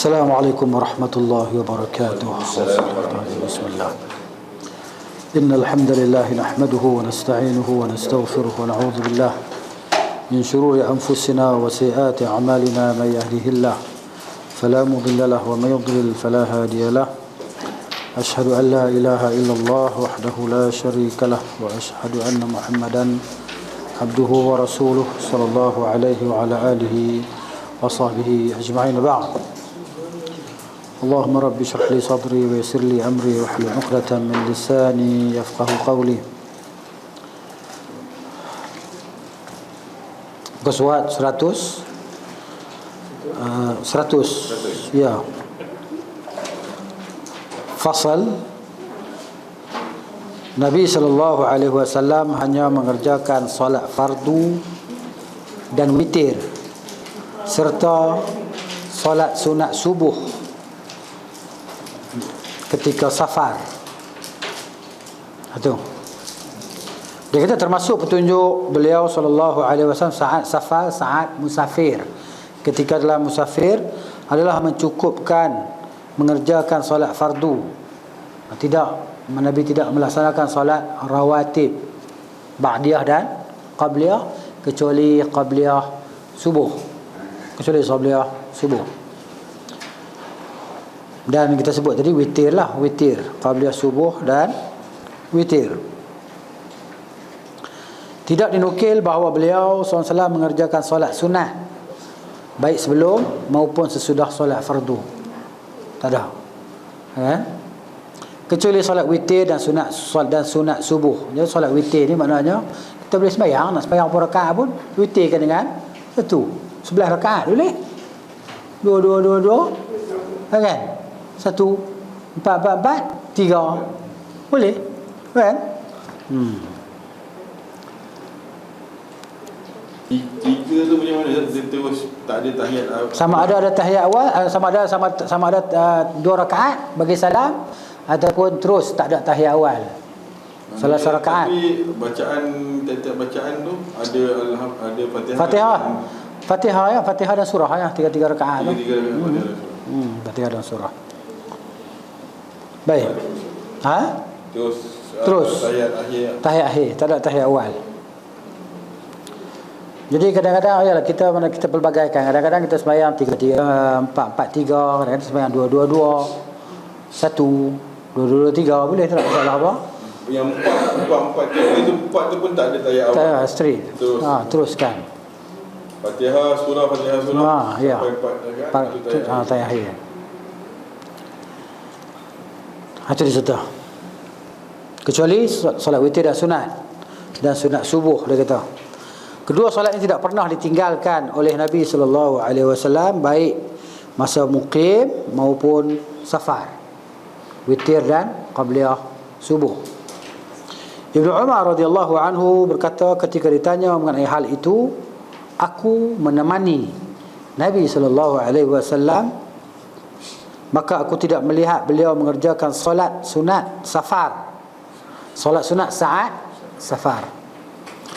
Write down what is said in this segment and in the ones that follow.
السلام عليكم ورحمة الله وبركاته. بسم الله. إن الحمد لله نحمده ونستعينه ونستغفره ونعوذ بالله من شرور أنفسنا وسيئات أعمالنا. من يهده الله فلا مضل له ومن يضلل فلا هادي له. أشهد أن لا إله إلا الله وحده لا شريك له وأشهد أن محمدا عبده ورسوله صلى الله عليه وعلى آله وصحبه أجمعين. بعد. اللهم رب اشرح لي صدري ويسر لي أمري واحلل عقدة من لساني يفقه قولي. Qaswat 100 ya. Fasal Nabi sallallahu alaihi wasallam hanya mengerjakan solat fardu dan witir serta solat sunat subuh ketika safar. Itu. Dia kata termasuk petunjuk beliau sallallahu alaihi wasallam saat safar, saat musafir. Ketika dalam musafir adalah mencukupkan mengerjakan solat fardu. Tidak, Nabi tidak melaksanakan solat rawatib ba'diyah dan qabliyah kecuali qabliyah subuh. Dan kita sebut tadi witir lah, witir, qabliyah subuh dan witir. Tidak dinukil bahawa beliau SAW mengerjakan solat sunat baik sebelum maupun sesudah solat fardu. Tak ada. Kecuali solat witir dan sunat subuh. Jadi solat witir ni maknanya kita boleh sembahyang, nak sembahyang berapa rakaat pun witirkan dengan 11 rakaat boleh. Dua. Kan? 1 4 4 3 boleh kan? Tiga tu macam mana? Terus tak ada tahiyat awal. Sama ada tahiyat awal, sama ada 2 rakaat bagi salam ataupun terus tak ada tahiyat awal. Salah satu rakaat. Tapi tiap bacaan tu ada Fatihah. Fatihah dan surah ya, 3 rakaat tu. 3 rakaat. Fatihah dan surah. Baik. Terus tahiyat akhir, tak ada tahiyat awal. Jadi kadang-kadang kita pelbagaikan. Kadang-kadang kita sembahyang 3 4 4 3, kadang-kadang kita sembahyang 2 2 2 1 2 2 3 boleh, tak ada masalah apa. Yang 4 itu 4 tu pun tak ada tahiyat awal. Tak, straight. Teruskan. Fatihah surah ya. Sampai 4 tahiyat akhir. Itu diserta. Kecuali solat witir dan sunat subuh dia kata. Kedua solat ini tidak pernah ditinggalkan oleh Nabi sallallahu alaihi wasallam baik masa muqim maupun safar. Witir dan qabliyah subuh. Ibnu Umar radhiyallahu anhu berkata ketika ditanya mengenai hal itu, aku menemani Nabi sallallahu alaihi wasallam, maka aku tidak melihat beliau mengerjakan solat sunat safar. Solat sunat saat safar.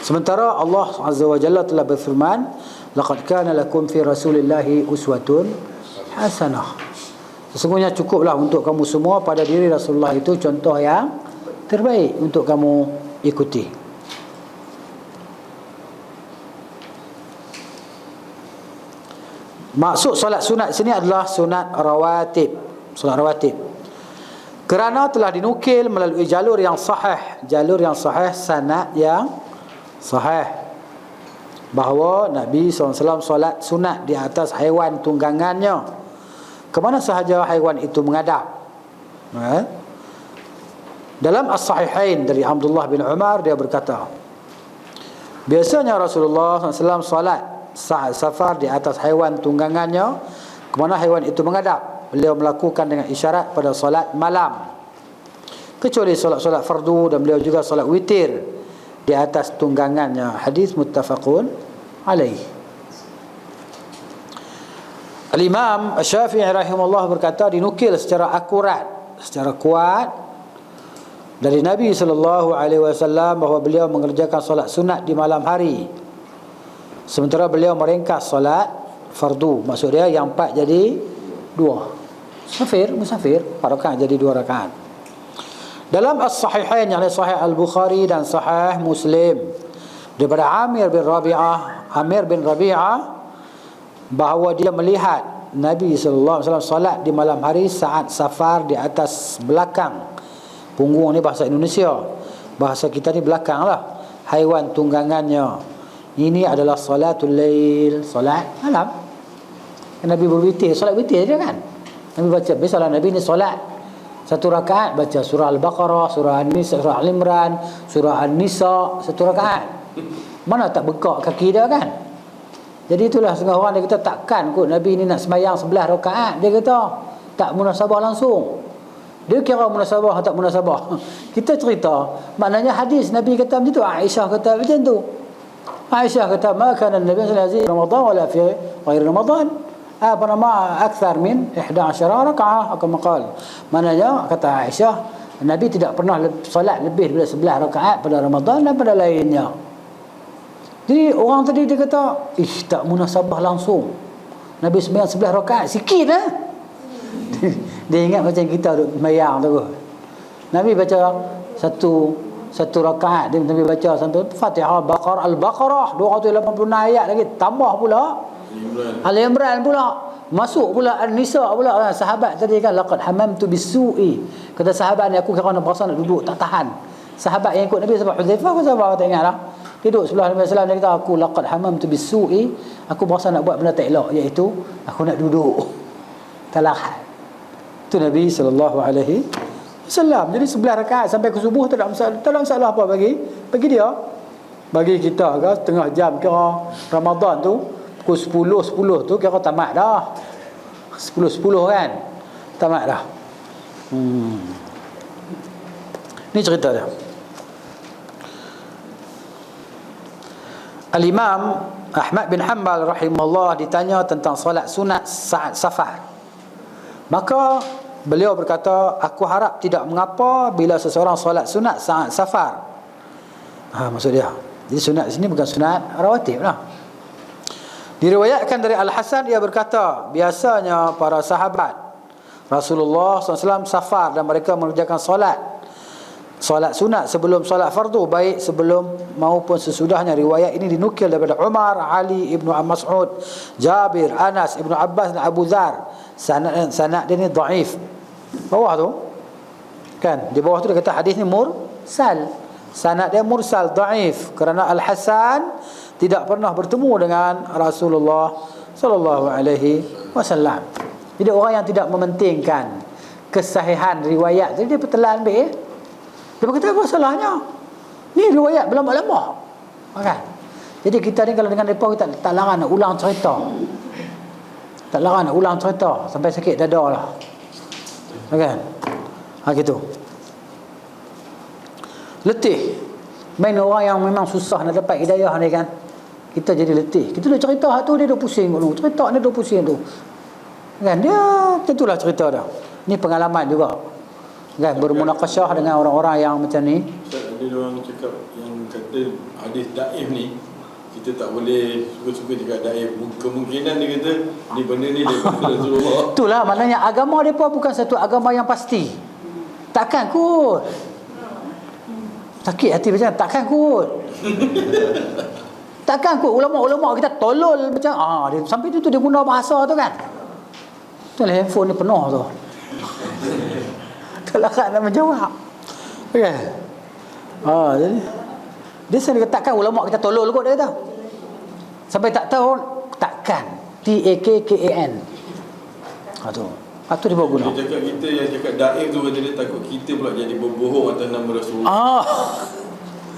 Sementara Allah Azza wa Jalla telah berfirman, laqad kana lakum fi rasulillahi uswatun hasanah. Sesungguhnya cukuplah untuk kamu semua pada diri Rasulullah itu contoh yang terbaik untuk kamu ikuti. Maksud solat sunat sini adalah sunat rawatib. Solat rawatib. Kerana telah dinukil melalui jalur yang sahih, sanad yang sahih, bahawa Nabi SAW solat sunat di atas haiwan tunggangannya kemana sahaja haiwan itu menghadap. Dalam As-Sahihain dari Abdullah bin Umar, dia berkata, biasanya Rasulullah SAW solat saat safar di atas haiwan tunggangannya kemana haiwan itu menghadap. Beliau melakukan dengan isyarat pada solat malam, kecuali solat fardu, dan beliau juga solat witir di atas tunggangannya. Hadis muttafaqun alaih. Al-Imam Asy-Syafi'i rahimahullah berkata, dinukil secara akurat, secara kuat dari Nabi sallallahu alaihi wasallam bahawa beliau mengerjakan solat sunat di malam hari, sementara beliau meringkas solat fardu. Maksud dia yang 4 jadi dua. Musafir 4 rakaat jadi 2 rakaat. Dalam as-sahihain yang Sahih Al-Bukhari dan Sahih Muslim daripada Amir bin Rabi'ah bahawa dia melihat Nabi sallallahu alaihi wasallam solat di malam hari saat safar di atas belakang punggung. Ni bahasa Indonesia, bahasa kita ni belakang lah, haiwan tunggangannya. Ini adalah salatul lail, solat malam. Nabi berwitir, solat witir dia kan. Nabi baca, biasalah Nabi ni solat 1 rakaat baca surah Al-Baqarah, surah An-Nisa, surah Al-Imran, surah An-Nisa 1 rakaat. Mana tak bekak kaki dia kan. Jadi itulah setengah orang dia kata takkan kot Nabi ni nak sembahyang 11 rakaat. Dia kata tak munasabah langsung. Dia kira munasabah tak munasabah. Kita cerita, maknanya hadis Nabi kata macam tu, Aisyah kata macam tu. Aisyah kata ma kana Nabi sallallahu alaihi wasallam Ramadan wala fi ghairi Ramadan akthar min 11 rakaah atau maqal. Maknanya kata Aisyah, Nabi tidak pernah solat lebih daripada 11 rakaat pada Ramadan dan pada lainnya. Jadi orang tadi dia kata, tak munasabah langsung. Nabi sembahyang 11 rakaat sikit lah. Dia ingat macam kita duk sembahyang tu. Nabi baca satu rakaat, dia Nabi baca sampai Fatihah, Al-Baqarah 286 ayat lagi, tambah pula Al-Imran pula, masuk pula An-Nisa pula. Sahabat tadi kan laqad hamamtu bisu'i, kata sahabat ni aku kira nak berasa nak duduk tak tahan. Sahabat yang ikut Nabi sebab Huzaifah ke siapa tak ingatlah, duduk sebelah Nabi sallallahu alaihi wasallam, dia kata aku laqad hamamtu bisu'i, aku berasa nak buat benda tak elok, iaitu aku nak duduk talahan. Itu Nabi sallallahu alaihi wasallam. Jadi 11 rakaat sampai ke subuh tak ada masalah apa bagi dia. Bagi kita ke setengah jam kira Ramadan tu pukul 10 tu kira tamat dah. 10 kan. Tamat dah. Ni cerita dia. Al-Imam Ahmad bin Hanbal rahimahullah ditanya tentang solat sunat saat safar. Maka beliau berkata, aku harap tidak mengapa bila seseorang solat sunat saat safar. Maksud dia, jadi sunat di sini bukan sunat rawatib lah. Diriwayatkan dari Al-Hasan, ia berkata, biasanya para sahabat Rasulullah SAW safar dan mereka mengerjakan solat sunat sebelum solat fardu, baik sebelum maupun sesudahnya. Riwayat ini dinukil daripada Umar, Ali ibnu Mas'ud, Jabir, Anas ibnu Abbas dan Abu Dzar. Sanad dia ni dhaif. Bawah tu kan, di bawah tu dia kata hadis ni mursal. Sanad dia mursal, dhaif, kerana Al-Hasan tidak pernah bertemu dengan Rasulullah sallallahu alaihi wasallam. Jadi orang yang tidak mementingkan kesahihan riwayat, jadi dia pertelan ambil. Dia berkata apa salahnya? Ni riwayat berlama-lama. Kan? Jadi kita ni kalau dengan depa kita tak larang nak ulang cerita. Tak larang nak ulang cerita sampai sakit dada lah. Kan? Gitu. Letih. Main orang yang memang susah nak dapat hidayah ni kan. Kita jadi letih. Kita dah cerita hak tu dia dah pusing dulu. Cerita ni dah pusing tu. Kan dia tentulah cerita dah. Ni pengalaman juga. Kan bermunaqasyah dengan orang-orang yang macam ni. Ustaz, ada orang cakap yang kata hadis daif ni kita tak boleh suka-suka cakap daif. Kemungkinan dia kata ni benda ni daripada Rasulullah. Itulah maknanya agama depa bukan satu agama yang pasti. Takkan kot. Sakit hati macam takkan kot. Takkan kot ulama-ulama kita tolol macam dia, sampai tu dia guna bahasa tu kan. Tu handphone ni penuh tu. Terlakat nak menjawab. Kan? Jadi dia sendiri katakan ulama kita tolol kot dia kata. Sampai tak tahu takkan. TAKKAN. Tu. Itu dia bawa guna. Dia cakap kita yang cakap daif tu kata dia takut kita pula jadi berbohong atas nama Rasulullah.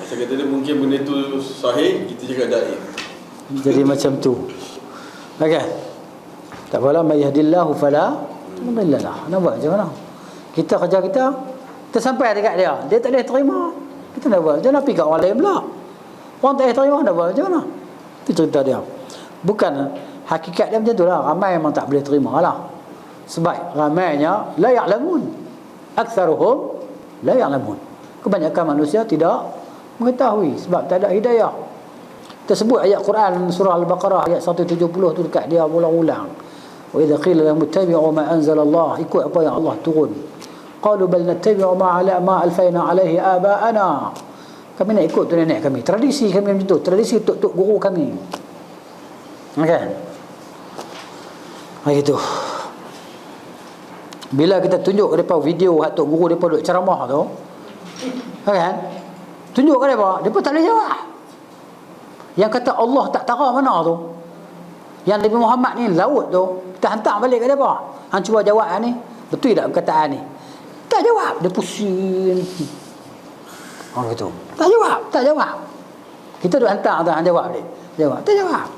Saya kata dia mungkin benda tu sahih, kita cakap daif. Jadi macam tu. Okey. Tak apalah, may yahdillahu fala mudhillalah. Nak buat macam mana? Kita kerja kita sampai dekat dia. Dia tak boleh terima. Kita nak buat. Jangan pergi kat orang lain pula. Orang tak boleh terima nak buat macam mana? Itu cerita dia. Bukan hakikat dia macam tu lah. Ramai memang tak boleh terima lah. Sebab ramainya la ya'lamun. Aktsaruhum la ya'lamun. Kebanyakan manusia tidak mengetahui sebab tak ada hidayah. Tersebut ayat Quran surah Al-Baqarah ayat 170 tu dekat dia ulang-ulang. Wa idza qila lahum ittabi'u ma anzala Allah, ikut apa yang Allah turun. Qalu bal nattabi'u ma alfayna alaihi aba'ana. Kami nak ikut tu nenek kami. Tradisi kami macam tu, tradisi tok guru kami. Kan? Gitu. Bila kita tunjuk depa video hak tok guru depa duk ceramah tu, kan? Tunjuk ke depa tak boleh jawab. Yang kata Allah tak tara mana tu? Yang Nabi Muhammad ni laut tu, kita hantar balik ke depa. Hang cuba jawab ni, betul tak perkataan ni? Tak jawab, dia pusing. Gitu. Tak jawab. Kita duk hantar tu hang jawab dia. Tak jawab.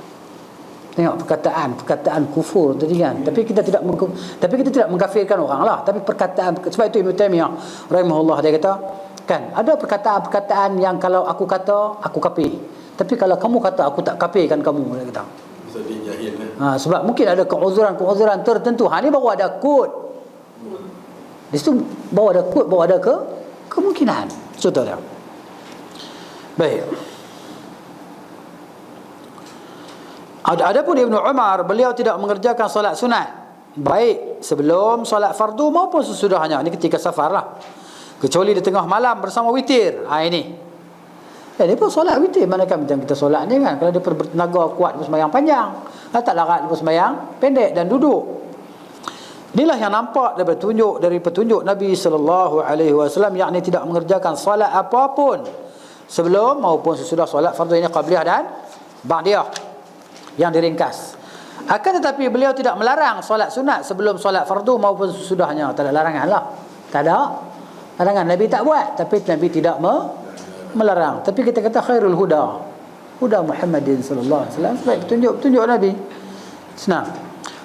Tengok perkataan kufur tadi kan. Tapi kita tidak mengkafirkan orang lah. Tapi perkataan, sebab itu Ibn Taymiyah rahimahullah dia kata, kan, ada perkataan-perkataan yang kalau aku kata aku kafir. Tapi kalau kamu kata aku tak kafirkan kamu, dia kata. Sebab dia jahil lah. Sebab mungkin ada keuzuran tertentu. Ni baru ada kod. Di situ baru ada kod, baru ada kemungkinan. Contoh dia. Baik. Adapun Ibnu Umar, beliau tidak mengerjakan solat sunat baik sebelum solat fardu maupun sesudahnya. Ini ketika safar lah, kecuali di tengah malam bersama witir. Ini dia pun solat witir. Manakah macam kita solat ni kan, kalau dia bertenaga kuat dia sembahyang panjang, tak larat dia sembahyang pendek dan duduk. Inilah yang nampak dari petunjuk Nabi sallallahu alaihi wasallam, yakni tidak mengerjakan solat apapun sebelum maupun sesudah solat fardu. Ini qabliyah dan ba'diyah yang diringkas. Akan tetapi beliau tidak melarang solat sunat sebelum solat fardu maupun sesudahnya. Tak ada larangan lah. Tak ada larangan. Nabi tak buat, tapi Nabi tidak melarang. Tapi kita kata khairul huda Muhammadin sallallahu alaihi wasallam, sebab petunjuk Nabi. Senang.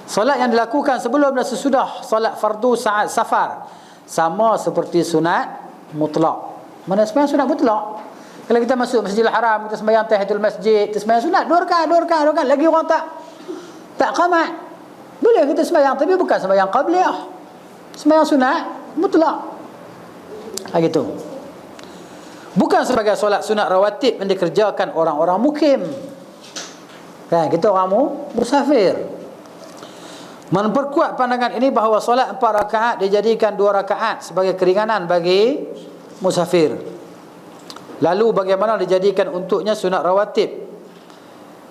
Solat yang dilakukan sebelum dan sesudah solat fardu saat safar sama seperti sunat mutlak. Mana sembahyang sunat mutlak? Kalau kita masuk Masjidil Haram, kita sembahyang tahiyatul masjid, kita sembahyang sunat 2 rakaat, lagi orang tak qamat. Boleh kita sembahyang, tapi bukan sembahyang qabliyah. Sembahyang sunat mutlak. Gitu. Bukan sebagai solat sunat rawatib yang dikerjakan orang-orang mukim. Kan, kita orang musafir. Memperkuat pandangan ini bahawa solat 4 rakaat dijadikan 2 rakaat sebagai keringanan bagi musafir. Lalu bagaimana dijadikan untuknya sunat rawatib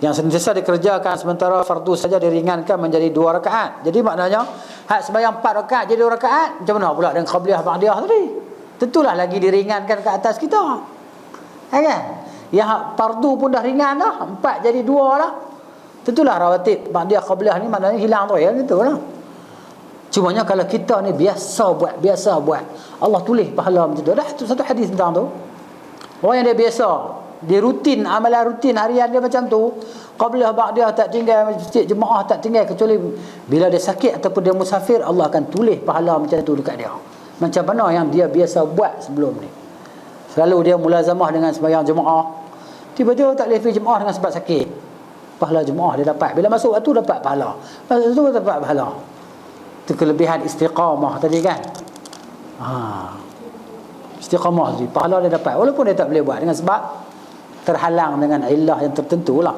yang sentiasa dikerjakan, sementara fardu saja diringankan menjadi 2 rakaat. Jadi maknanya hak sembahyang 4 rakaat jadi 2 rakaat, macam mana pula dengan qabliyah ba'diyah tadi? Tentulah lagi diringankan ke atas kita. Kan? Yang hak fardu pun dah ringan dah, 4 jadi 2 lah. Tentulah rawatib ba'diyah qabliyah ni maknanya hilang tu ya, gitulah. Cumanya kalau kita ni biasa buat, Allah tulis pahala macam tu. Dah satu hadis tentang tu. Orang yang dia biasa, dia rutin, amalan rutin harian dia macam tu, qabliyah ba'diyah tak tinggal, masjid jemaah tak tinggal, kecuali bila dia sakit ataupun dia musafir, Allah akan tulis pahala macam tu dekat dia. Macam mana yang dia biasa buat sebelum ni. Selalu dia mulazamah dengan sembahyang jemaah, tiba-tiba tak boleh pergi jemaah dengan sebab sakit, pahala jemaah dia dapat. Bila masuk waktu dapat pahala, masuk waktu dapat pahala. Itu kelebihan istiqamah tadi kan. Istiqamah tadi, pahala dia dapat walaupun dia tak boleh buat dengan sebab terhalang dengan illah yang tertentu lah.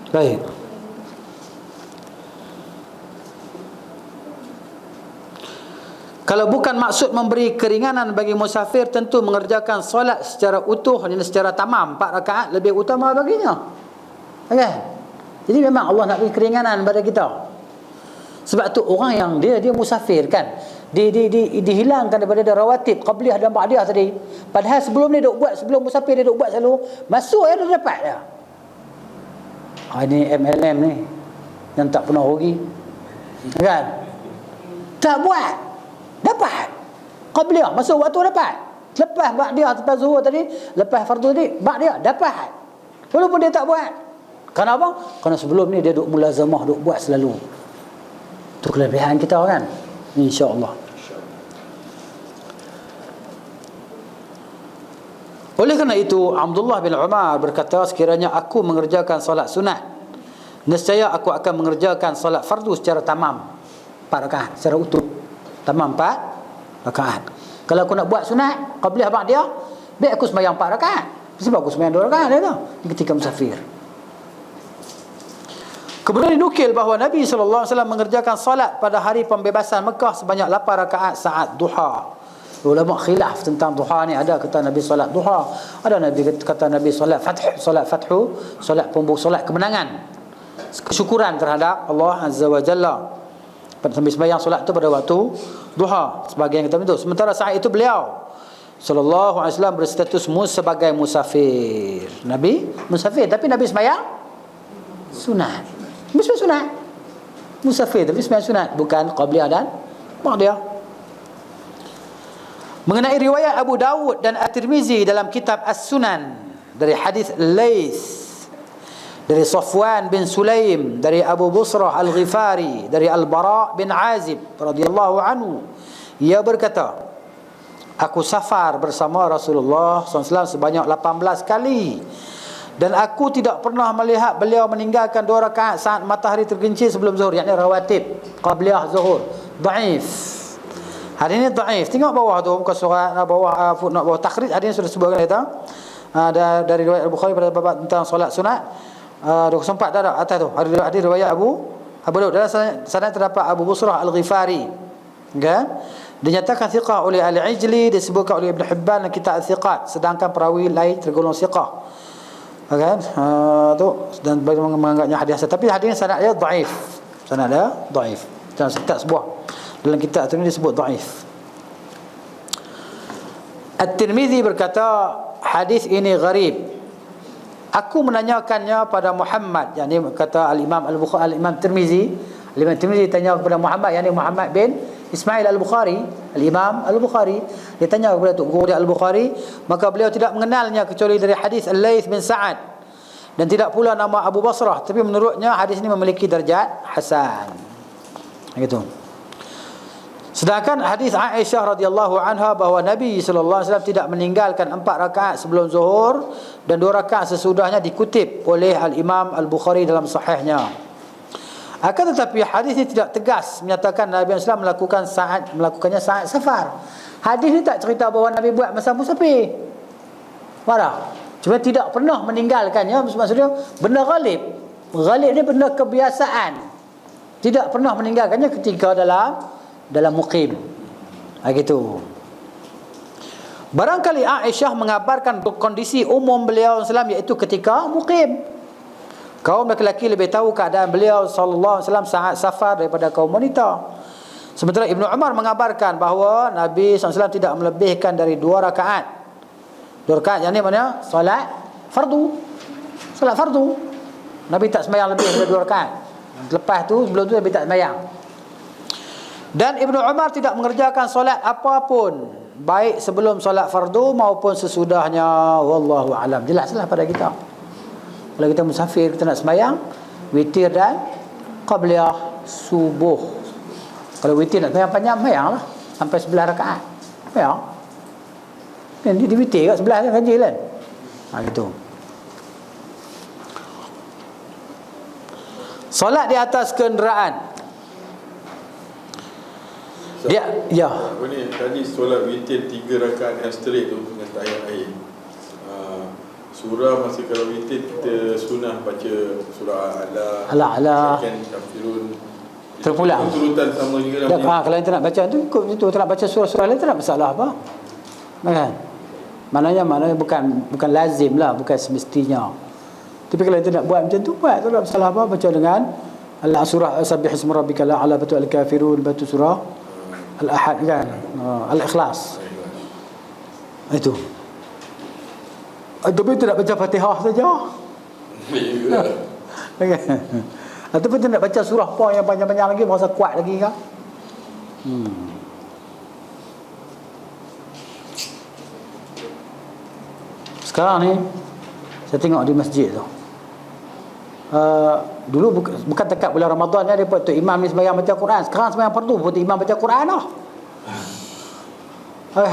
Baik. Kalau bukan maksud memberi keringanan bagi musafir, tentu mengerjakan solat secara utuh dan secara tamam 4 rakaat lebih utama baginya. Okay? Jadi memang Allah nak beri keringanan pada kita. Sebab tu orang yang dia musafir kan, dihilangkan daripada rawatib qabliyah dan ba'diyah tadi. Padahal sebelum ni duk buat, sebelum musafir dia duk buat selalu, masuk dia dah dapat dah. Ini MLM ni yang tak pernah rugi. Kan? Tak buat, dapat. Qabliyah masuk waktu dapat. Lepas ba'diyah, lepas zuhur tadi, lepas fardu tadi, ba'diyah dapat. Walaupun dia tak buat. Kenapa? Kerana sebelum ni dia duk mulazamah, duk buat selalu. Itu kelebihan kita kan, insya-Allah. Oleh kerana itu Abdullah bin Umar berkata, sekiranya aku mengerjakan solat sunat, nescaya aku akan mengerjakan solat fardu secara tamam 4 rakaat, secara utuh tamam 4 rakaat. Kalau aku nak buat sunat qabliyah ba'diyah, biar aku sembahyang 4 rakaat. Sebab aku sembahyang 2 rakaat dia tu ketika musafir. Kemudian dinukil bahawa Nabi SAW mengerjakan solat pada hari pembebasan Mekah sebanyak 8 rakaat saat duha. Ulama khilaf tentang duha ni. Ada kata Nabi solat duha, ada Nabi kata Nabi solat fathu, solat pembuka, solat kemenangan, kesyukuran terhadap Allah Azza wa Jalla. Sambil sembahyang solat tu pada waktu duha, sebahagian kata begitu. Sementara saat itu beliau sallallahu alaihi wasallam berstatus sebagai musafir. Nabi musafir, tapi Nabi sembahyang sunat. Nabi sembahyang sunat. Musafir tapi sembahyang sunat, bukan qabliyah dan ba'diyah. Mengenai riwayat Abu Dawud dan At-Tirmizi dalam kitab As-Sunan dari hadis Laits dari Safwan bin Sulaim dari Abu Busrah Al-Ghifari dari Al-Bara bin Azib radhiyallahu anhu, ia berkata, aku safar bersama Rasulullah SAW sebanyak 18 kali dan aku tidak pernah melihat beliau meninggalkan 2 rakaat saat matahari tergelincir sebelum zuhur, yakni rawatib qabliyah zuhur. Dhaif. Hadis ini dhaif. Tengok bawah tu, muka surat bawah footnote bawah takhrij, hadis ini sudah sebutkan kita. Dari riwayat Al-Bukhari pada bab tentang solat sunat. 24 dah atas tu. Hadis riwayat Abu Daud. Dalam sanad terdapat Abu Busrah Al-Ghifari. Kan? Dinyatakan thiqah oleh Al-Ijli, disebutkan oleh Ibn Hibban dalam kitab Al-Thiqat, sedangkan perawi lain tergolong thiqah. Kan? Tu dan bagi menganggapnya hadis hasan, tapi hadis ini sanad dia dhaif. Sanad dia dhaif. Dalam kitab sebuah dalam kitab tu disebut dhaif. At-Tirmizi berkata, hadis ini gharib. Aku menanyakannya pada Muhammad, yakni kata Al-Imam Al-Bukhari, Al-Imam Tirmizi. Al-Imam Tirmizi tanya kepada Muhammad, yakni Muhammad bin Ismail Al-Bukhari, Al-Imam Al-Bukhari. Dia tanya kepada Tok Guru dia Al-Bukhari, maka beliau tidak mengenalnya kecuali dari hadis Al-Laits bin Sa'ad dan tidak pula nama Abu Basrah, tapi menurutnya hadis ini memiliki darjat hasan. Begitu. Sedangkan hadis Aisyah radhiyallahu anha bahawa Nabi sallallahu alaihi wasallam tidak meninggalkan 4 rakaat sebelum zuhur dan 2 rakaat sesudahnya dikutip oleh Al-Imam Al-Bukhari dalam sahihnya. Akan tetapi hadis ini tidak tegas menyatakan Nabi SAW melakukannya saat safar. Hadis ini tak cerita bahawa Nabi buat masa musafir. Marah. Cuma tidak pernah meninggalkannya, maksudnya benda ghalib. Ghalib ni benda kebiasaan. Tidak pernah meninggalkannya ketika dalam muqim. Gitu. Barangkali Aisyah mengabarkan kondisi umum beliau SAW, iaitu ketika muqim. Kaum lelaki lebih tahu keadaan beliau sallallahu alaihi wasallam saat safar daripada kaum wanita. Sementara Ibnu Umar mengabarkan bahawa Nabi SAW tidak melebihkan dari 2 rakaat. 2 rakaat yang ni mana? Solat fardu. Solat fardu. Nabi tak sembahyang lebih daripada 2 rakaat. Lepas tu, sebelum tu Nabi tak sembahyang. Dan Ibnu Umar tidak mengerjakan solat apapun, baik sebelum solat fardu maupun sesudahnya. Wallahu alam. Jelaslah pada kita. Kalau kita musafir, kita nak sembahyang witir dan qabliyah subuh. Kalau witir nak sembahyang panjang, sembahyanglah sampai 11 rakaat. Sembahyang. Kan di witir kat sebelah kan ganjil kan. Gitu. Solat di atas kenderaan. Dia apa ni tadi solat witir 3 rakaat yang straight tu dengan ayat air. Surah masa kalau witir kita sunnah baca surah Ala kan kafirun. Terpulang. Turutan sama juga dalam. Kalau kita nak baca tu ikut itu, kita nak baca surah-surah lain tak ada masalah apa. Kan? Maknanya bukan lazim lah, bukan semestinya. Tapi kalau kita nak buat macam tu, buat tak ada masalah apa. Baca dengan surah Sabbih isma rabbikal a'la, batu al-kafirun, batu surah Al-Ahad kan, Al-Ikhlas. Itu. Tapi tidak baca Fatihah saja. Ataupun tidak nak baca surah apa yang panjang-panjang lagi, merasa kuat lagi kan. Sekarang ni saya tengok di masjid tu. Dulu bukan dekat bulan Ramadan ni, dia tu imam ni sembahyang baca Quran. Sekarang sembahyang fardu pun imam baca Quran dah.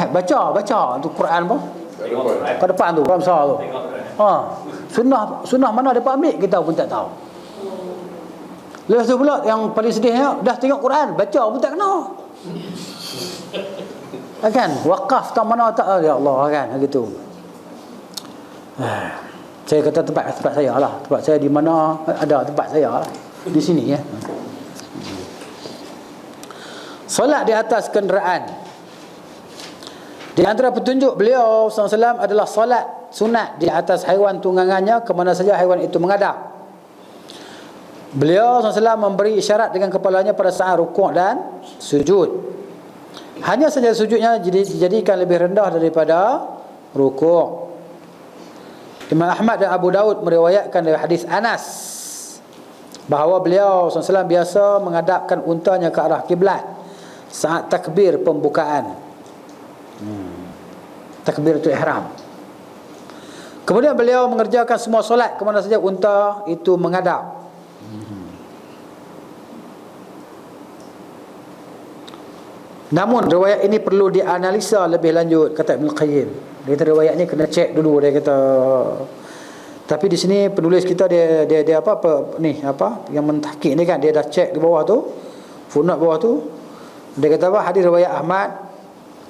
Baca tu Quran apa? Kat depan tu, Quran besar tu. Sunnah mana depa ambil kita pun tak tahu. Lepas tu pula yang paling sedihnya, dah tengok Quran, baca pun tak kena. Kan? Wakaf tak mana tak, ya Allah kan, gitu. Saya kata tempat saya lah. Tempat saya di mana ada tempat saya lah. Di sini ya. Solat di atas kenderaan. Di antara petunjuk beliau SAW adalah solat sunat di atas haiwan tunggangannya ke mana saja haiwan itu menghadap. Beliau SAW memberi isyarat dengan kepalanya pada saat rukuk dan sujud. Hanya saja sujudnya dijadikan lebih rendah daripada rukuk. Imam Ahmad dan Abu Daud meriwayatkan dari hadis Anas bahawa beliau SAW biasa menghadapkan untanya ke arah kiblat saat takbir pembukaan. Takbiratul ihram. Kemudian beliau mengerjakan semua solat ke mana saja unta itu menghadap. Namun riwayat ini perlu dianalisa lebih lanjut, kata Ibn Qayyim. Dia kata riwayat ni kena cek dulu, dia kata. Tapi di sini penulis kita dia yang mentahqiq ni kan, dia dah cek di bawah tu, footnote bawah tu. Dia kata apa? Hadis riwayat Ahmad,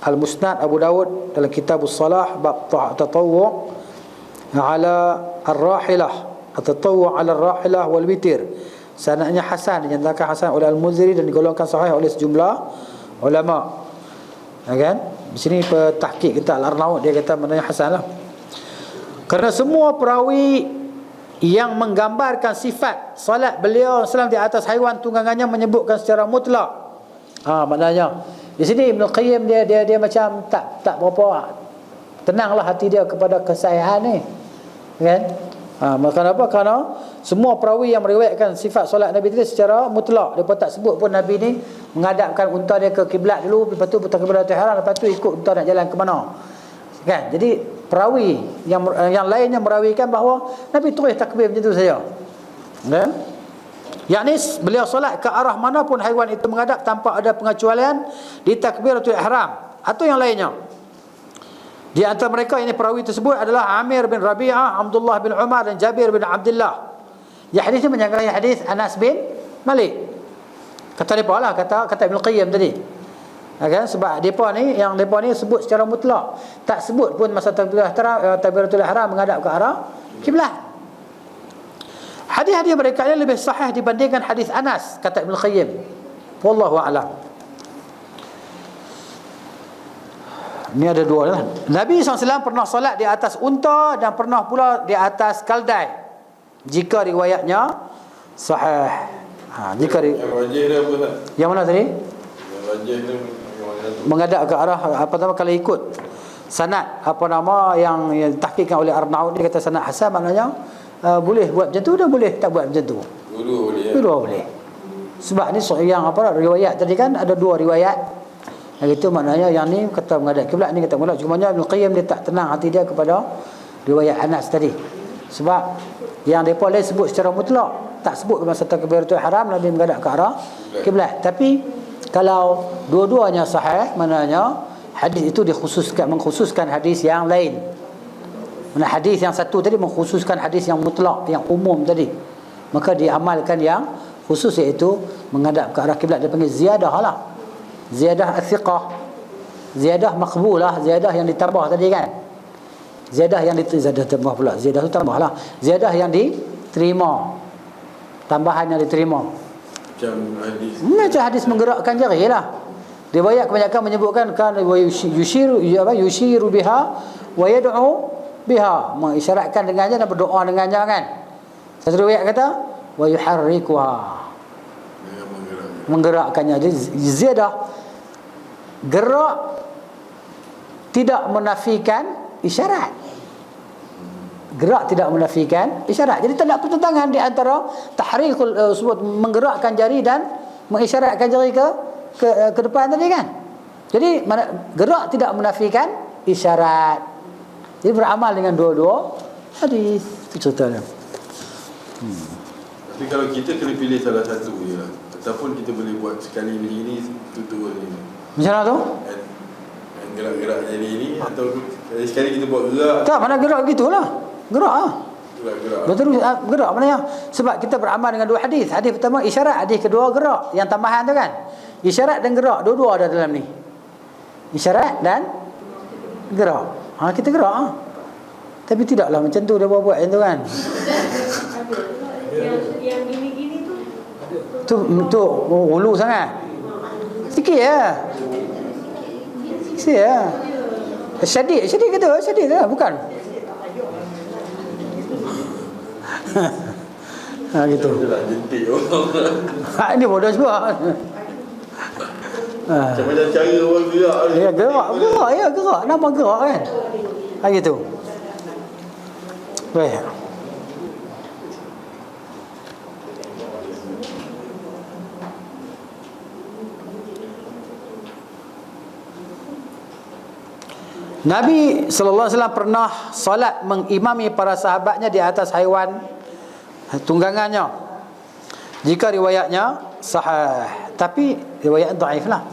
Al-Musnad Abu Dawud dalam Kitabus Salah bab tatawwu' ala ar-rahilah, at-tatawwu' ala ar-rahilah wal witir. Sanadnya hasan, dinyatakan hasan oleh Al-Muziri dan digolongkan sahih oleh sejumlah ulama. Kan? Di sini petahqiq kita Al-Arnaud dia kata maknanya hasan lah. Kerana semua perawi yang menggambarkan sifat solat beliau SAW di atas haiwan tunggangannya menyebutkan secara mutlak. Maknanya di sini Ibn Qayyim dia macam tak berapa tenanglah hati dia kepada kesahihan ni, kan? Kenapa? Kerana semua perawi yang meriwayatkan sifat solat Nabi itu secara mutlak. Dia pun tak sebut pun Nabi ni menghadapkan unta dia ke kiblat dulu, lepas tu takbiratul ihram, lepas tu ikut unta nak jalan ke mana, kan? Jadi perawi yang lainnya merawikan bahawa Nabi terus takbir macam tu saja, kan? Yakni beliau solat ke arah manapun haiwan itu menghadap tanpa ada pengecualian di takbiratul ihram atau yang lainnya. Di antara mereka ini perawi tersebut adalah Amir bin Rabi'ah, Abdullah bin Umar dan Jabir bin Abdullah. Ya, hadis ini menyangkali hadis Anas bin Malik. Kata mereka lah, kata Ibn Qayyim tadi. Kan? Sebab mereka ni sebut secara mutlak, tak sebut pun masa takbiratul ihram menghadap ke arah kiblat. Hadis-hadis mereka ini lebih sahih dibandingkan hadis Anas, kata Ibn Qayyim. Wallahu a'lam. Ini ada dua lah. Nabi SAW pernah solat di atas unta dan pernah pula di atas kaldai, jika riwayatnya sahih. Jika yang rajih dia apa tak? Yang mana tadi? Yang rajih tu menghadap ke arah kalau ikut sanad yang tahqiqkan oleh Arnaud, dia kata sanad hasan, maknanya boleh buat macam tu dan boleh tak buat macam tu. Dua-dua boleh. Sebab ni yang riwayat tadi kan ada dua riwayat. Yang itu maknanya yang ni kata menghadap kiblat, ni kata menghadap. Cumanya Ibn Qayyim dia tak tenang hati dia kepada riwayat Anas tadi. Sebab yang depa lain sebut secara mutlak, tak sebut masa takbiratul ihram Nabi menghadap ke arah kiblat. Tapi kalau dua-duanya sahih, maknanya hadis itu mengkhususkan hadis yang lain. Mana hadis yang satu tadi mengkhususkan hadis yang mutlak, yang umum tadi. Maka diamalkan yang khusus, iaitu menghadap ke arah kiblat. Dia panggil ziyadah lah. Ziyadah as-siqah, ziyadah maqbulah, ziyadah yang ditambah tadi kan. Ziyadah tambah pula. Ziyadah tu tambah lah. Ziyadah yang diterima, tambahan yang diterima. Macam hadis menggerakkan jari lah. Riwayat kebanyakan menyebutkan kan yushiru biha wa yad'u biha, mengisyaratkan dengannya dan berdoa dengannya kan. Satu riwayat kata wa yuharrikuha, menggerakkannya. Jadi ziyadah gerak tidak menafikan isyarat. Gerak tidak menafikan isyarat. Jadi tak ada pertentangan di antara tahrikul menggerakkan jari dan mengisyaratkan jari ke depan tadi kan. Jadi gerak tidak menafikan isyarat. Jadi beramal dengan dua-dua hadis. Itu ceritanya. Tapi kalau kita kena pilih salah satu je lah, ataupun kita boleh buat sekali begini, tutur ni. Macam mana tu? Gerak-gerak jadi ni, atau sekali kita buat gerak. Tak, mana gerak gitulah. Gerak ah. Gerak. Betul, gerak maknanya sebab kita beramal dengan dua hadis. Hadis pertama isyarat, hadis kedua gerak. Yang tambahan tu kan. Isyarat dan gerak, dua-dua ada dalam ni. Isyarat dan gerak. Kita gerak. Tapi tidaklah macam tu dia buat yang tu kan. Yang gini-gini tu Tu ulu sangat. Sikit ya. Sikit ya. Syadid kata, syadid lah, bukan. Gitu. Jentik orang. Ini bodoh juga. Macam mana cara orang gerak ni? Ya, gerak. Nama gerak kan. Gitu. Baik. Nabi sallallahu alaihi wasallam pernah solat mengimami para sahabatnya di atas haiwan tunggangannya. Jika riwayatnya sahih, tapi riwayat dhaif lah.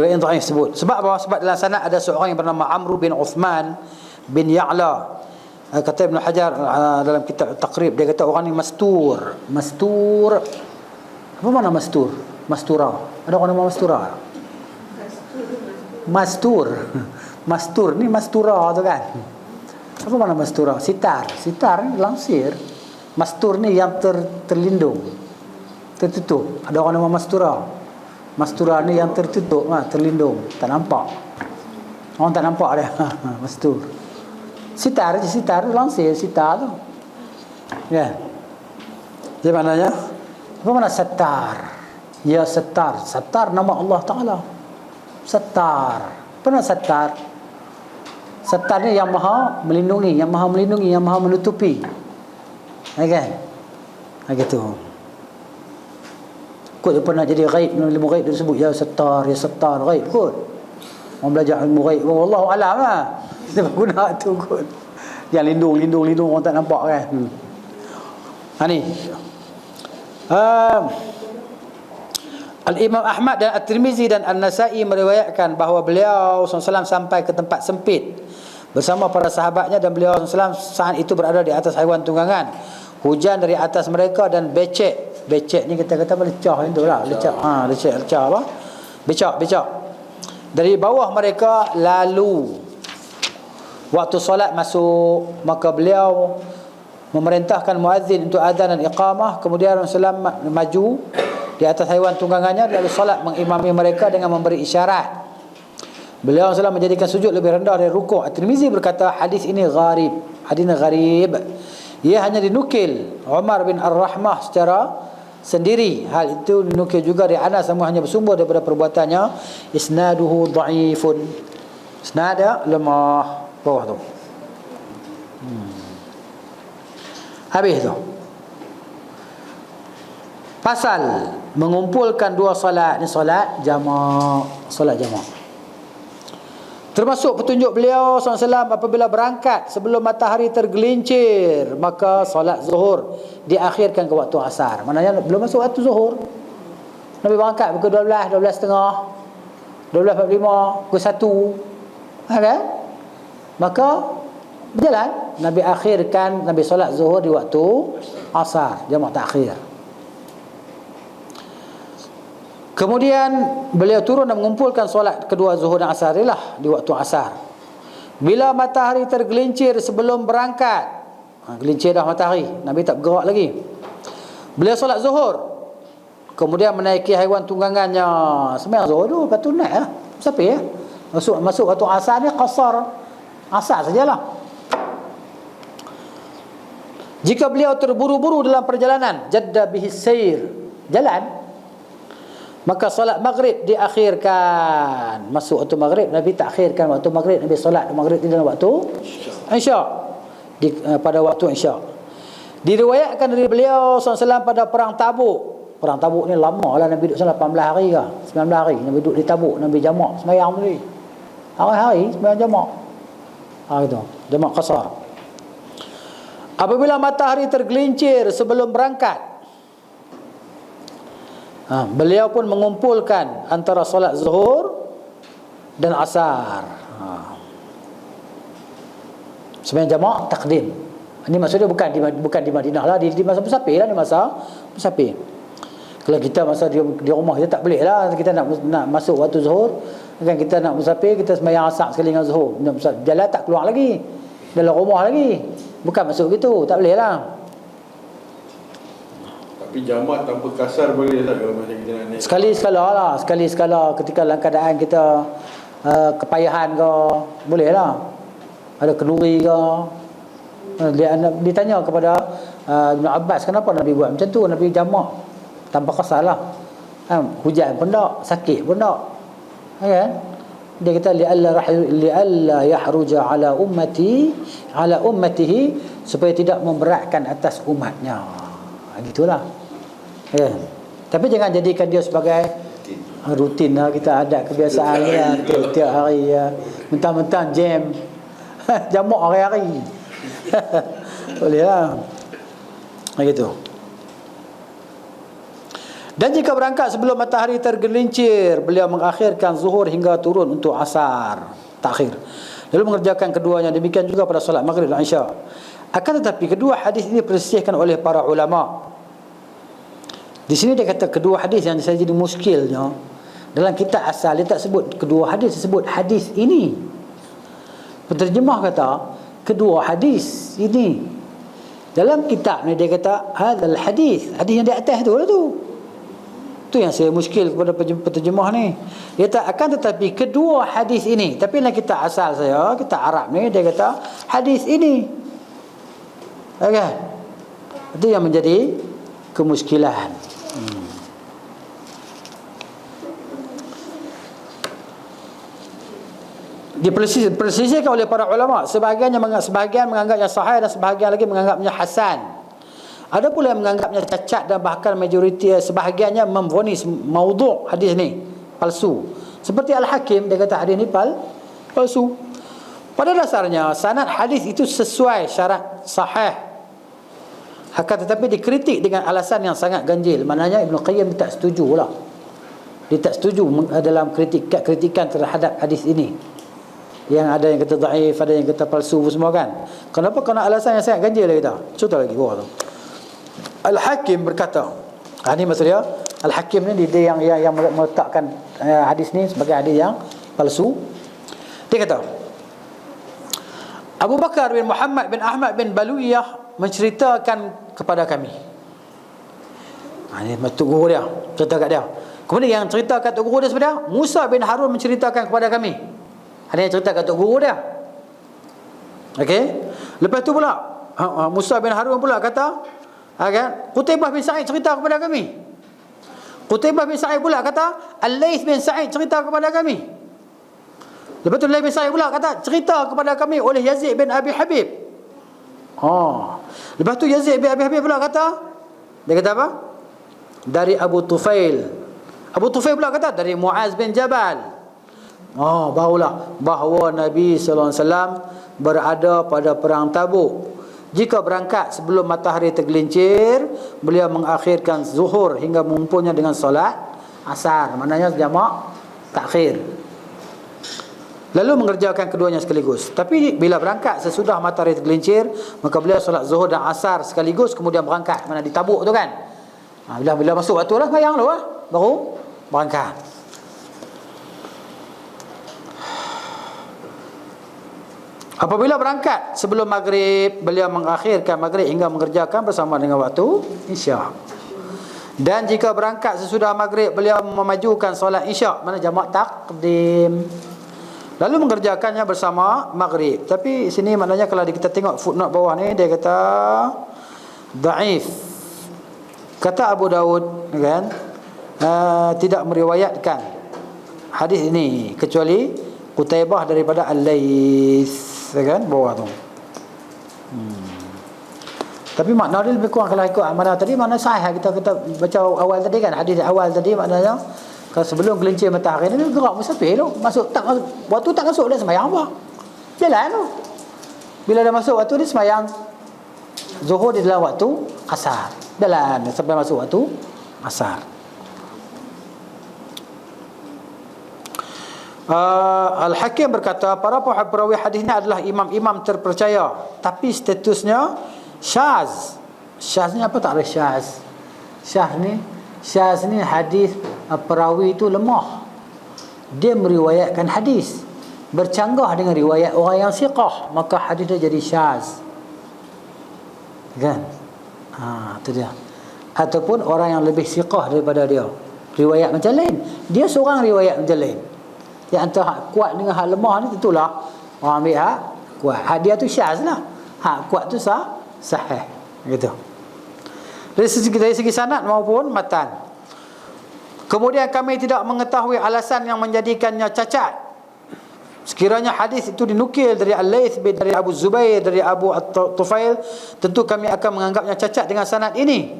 Riwayat dhaif sebut. Sebab apa? Sebab dalam sanad ada seorang yang bernama Amr bin Uthman bin Ya'la. Kata Ibn Hajar dalam kitab Taqrib, dia kata orang ni mastur. Apa makna mastur? Mastura. Ada orang nama mastura? Mastur ni mastura tu kan. Apa makna mastura? Sitar ni langsir. Mastur ni yang terlindung, tertutup. Ada orang nama mastura. Mastura ni yang tertutup, terlindung, tak nampak. Orang tak nampak dia. Mastur. Sitar langsir, sitar tu. Ya. Jadi maknanya apa makna sattar? Ya sattar. Sattar nama Allah Taala. Sattar. Apa makna sattar? Sattar ni yang maha melindungi, yang maha menutupi. Kan? Gitu. Kot dia pernah jadi ghaib, ilmu ghaib dia sebut ya sattar ghaib kot. Orang belajar ilmu ghaib, wallahu alam lah. Dia guna tu kot. Yang lindung orang tak nampak kan. Ni. Al-Imam Ahmad dan At-Tirmizi dan An-Nasa'i meriwayatkan bahawa beliau SAW sampai ke tempat sempit bersama para sahabatnya, dan beliau SAW saat itu berada di atas haiwan tunggangan. Hujan dari atas mereka dan becek ni kita kata lecah itu lah. Lecah apa? Becak. Dari bawah mereka lalu. Waktu solat masuk, maka beliau memerintahkan muazzin untuk azan dan iqamah. Kemudian Rasulullah maju di atas haiwan tunggangannya lalu solat mengimami mereka dengan memberi isyarat. Beliau SAW menjadikan sujud lebih rendah dari rukuk. At-Tirmizi berkata hadis ini gharib. Ia hanya dinukil Umar bin Ar-Rahmah secara sendiri. Hal itu dinukil juga dari Anas, semua hanya bersumber daripada perbuatannya. Isnaduhu dhaifun. Isnadnya lemah. Bawah tu. Habis tu. Pasal mengumpulkan dua solat. Ni solat jamak. Termasuk petunjuk beliau SAW apabila berangkat sebelum matahari tergelincir, maka solat zuhur diakhirkan ke waktu asar. Maknanya belum masuk waktu zuhur, Nabi berangkat pukul 12.30, 12.45, pukul 1, kan? Maka berjalan, Nabi solat zuhur di waktu asar, jamak takhir. Kemudian beliau turun dan mengumpulkan solat kedua zuhur dan asar di waktu asar. Bila matahari tergelincir sebelum berangkat, gelincir dah matahari, Nabi tak bergerak lagi, beliau solat zuhur. Kemudian menaiki haiwan tunggangannya. Sembahyang zuhur tu, lepas tu naik lah, musafir ya. Masuk waktu asar ni qasar, asar sajalah. Jika beliau terburu-buru dalam perjalanan, jadda bihi sayr, jalan, maka solat maghrib diakhirkan. Masuk waktu maghrib, Nabi takhirkan waktu maghrib. Nabi solat maghrib dalam waktu isyak, pada waktu isyak. Diriwayatkan dari beliau SAW pada perang Tabuk. Perang Tabuk ni lama lah, Nabi duduk sana 18 hari ke 19 hari Nabi duduk di Tabuk. Nabi jamak sembahyang tadi, hari-hari sembahyang jamak. Itu jamak qasar. Apabila matahari tergelincir sebelum berangkat, beliau pun mengumpulkan antara solat zuhur dan asar. Sembahyang jamak takdim. Ini maksudnya bukan di Madinah lah, di masa musafir lah, di masa musafir. Kalau kita masa di rumah kita tak boleh lah, kita nak masuk waktu zuhur kan, kita nak musafir, kita sembahyang asar sekali dengan zuhur, jalan tak keluar lagi, dalam rumah lagi, bukan masuk gitu, tak boleh lah. Tapi Tapi jamak tanpa kasar boleh tak kalau macam kita nak naik? Sekali-sekala lah, sekali-sekala ketika dalam keadaan kita kepayahan ke, boleh lah. Ada kenduri ke. Dia ditanya kepada Ibn Abbas, kenapa Nabi buat macam tu? Nabi jamak tanpa kasar lah. Hujan pun tak, sakit pun tak. Kan? Dia kata li'alla yahruja ala ummatihi, supaya tidak memberatkan atas umatnya. Gitulah. Ya. Tapi jangan jadikan dia sebagai rutin lah, kita ada kebiasaan ya, tiap hari ya. Mentang-mentang jam jamak hari-hari. Boleh lah. Begitu. Dan jika berangkat sebelum matahari tergelincir, beliau mengakhirkan zuhur hingga turun untuk asar, takhir. Lalu mengerjakan keduanya. Demikian juga pada solat maghrib dan isya. Akan tetapi kedua hadis ini dipersisihkan oleh para ulama. Di sini dia kata kedua hadis yang saya jadi muskilnya. Dalam kitab asal dia tak sebut kedua hadis, dia sebut hadis ini. Penterjemah kata kedua hadis ini. Dalam kitab ni dia kata hadzal hadis, hadis yang di atas tu lah tu. Tu yang saya muskil kepada penterjemah ni. Dia kata akan tetapi kedua hadis ini. Tapi dalam kitab asal saya, kitab Arab ni dia kata hadis ini. Okay. Itu yang menjadi kemuskilan. Dipersisihkan oleh para ulama. Sebahagian menganggapnya sahih dan sebahagian lagi menganggapnya hasan. Ada pula yang menganggapnya cacat dan bahkan majoriti sebahagiannya memvonis maudhu' hadis ni palsu. Seperti Al-Hakim dia kata hadis ni palsu. Pada dasarnya sanad hadis itu sesuai syarat sahih. Akan tetapi dikritik dengan alasan yang sangat ganjil. Maknanya Ibn Qayyim tak setujulah. Dia tak setuju dalam kritikan terhadap hadis ini. Yang ada yang kata dhaif, ada yang kata palsu semua kan. Kenapa? Kerana alasan yang sangat ganjil dia kata. Contoh lagi bawah tu. Al-Hakim berkata, ini maksudnya Al-Hakim ni dia yang meletakkan hadis ni sebagai hadis yang palsu. Dia kata Abu Bakar bin Muhammad bin Ahmad bin Baluiyah menceritakan kepada kami. Ini Tok Guru dia, cerita kat dia. Kemudian yang ceritakan Tok Guru dia sebenarnya Musa bin Harun menceritakan kepada kami. Ada yang cerita kat Tok Guru dia. Okey. Lepas tu pula Musa bin Harun pula kata, kan? Qutaibah bin Sa'id cerita kepada kami. Qutaibah bin Sa'id pula kata Al-Laits bin Sa'id cerita kepada kami. Lepas tu Al-Laits bin Sa'id pula kata cerita kepada kami oleh Yazid bin Abi Habib. Lepas tu Yazid bin Abi Habib pula kata, dia kata apa? Dari Abu Tufail. Abu Tufail pula kata dari Muaz bin Jabal. Barulah bahawa Nabi sallallahu alaihi wasallam berada pada perang Tabuk. Jika berangkat sebelum matahari tergelincir, beliau mengakhirkan zuhur hingga mengumpulnya dengan solat asar. Maknanya jamak takhir. Lalu mengerjakan keduanya sekaligus. Tapi bila berangkat sesudah matahari tergelincir, maka beliau solat zuhur dan asar sekaligus kemudian berangkat. Mana di Tabuk tu kan. Bila masuk waktu lah bayang tu lah, baru berangkat. Apabila berangkat sebelum maghrib, beliau mengakhirkan maghrib hingga mengerjakan bersama dengan waktu isyak. Dan jika berangkat sesudah maghrib, beliau memajukan solat isyak, mana jamak takdim, lalu mengerjakannya bersama maghrib. Tapi sini maknanya kalau kita tengok footnote bawah ni, dia kata dhaif. Kata Abu Daud kan, tidak meriwayatkan hadis ini kecuali Qutaibah daripada Al-Laits, kan, bawah tu. Tapi makna dia lebih kurang kalau ikut mana tadi, mana sahih kita baca awal tadi kan, hadis awal tadi maknanya kalau sebelum gelincir matahari ni gerak musafir tu, masuk tak masuk, waktu tak masuk dia sembahyang apa? Jalan tu. Bila dah masuk waktu dia sembahyang zuhur di dalam waktu asar. Jalan sampai masuk waktu asar. Al-Hakim berkata para perawi hadis ini adalah imam-imam terpercaya, tapi statusnya syaz. Syaz ni apa tak ada syaz? Syaz ni hadis perawi itu lemah. Dia meriwayatkan hadis bercanggah dengan riwayat orang yang siqah, maka hadis dia jadi syaz. Kan? Itu dia. ataupun orang yang lebih siqah daripada dia riwayat macam lain. Dia seorang riwayat macam lain. Yang antara hak kuat dengan hak lemah ni tentulah orang ambil hak kuat. Hak dia tu syaz lah, hak kuat tu sahih gitu. Dari segi sanad maupun matan. Kemudian kami tidak mengetahui alasan yang menjadikannya cacat. Sekiranya hadis itu dinukil dari Al-Laits dari Abu Zubair, dari Abu Tufail, tentu kami akan menganggapnya cacat dengan sanad ini.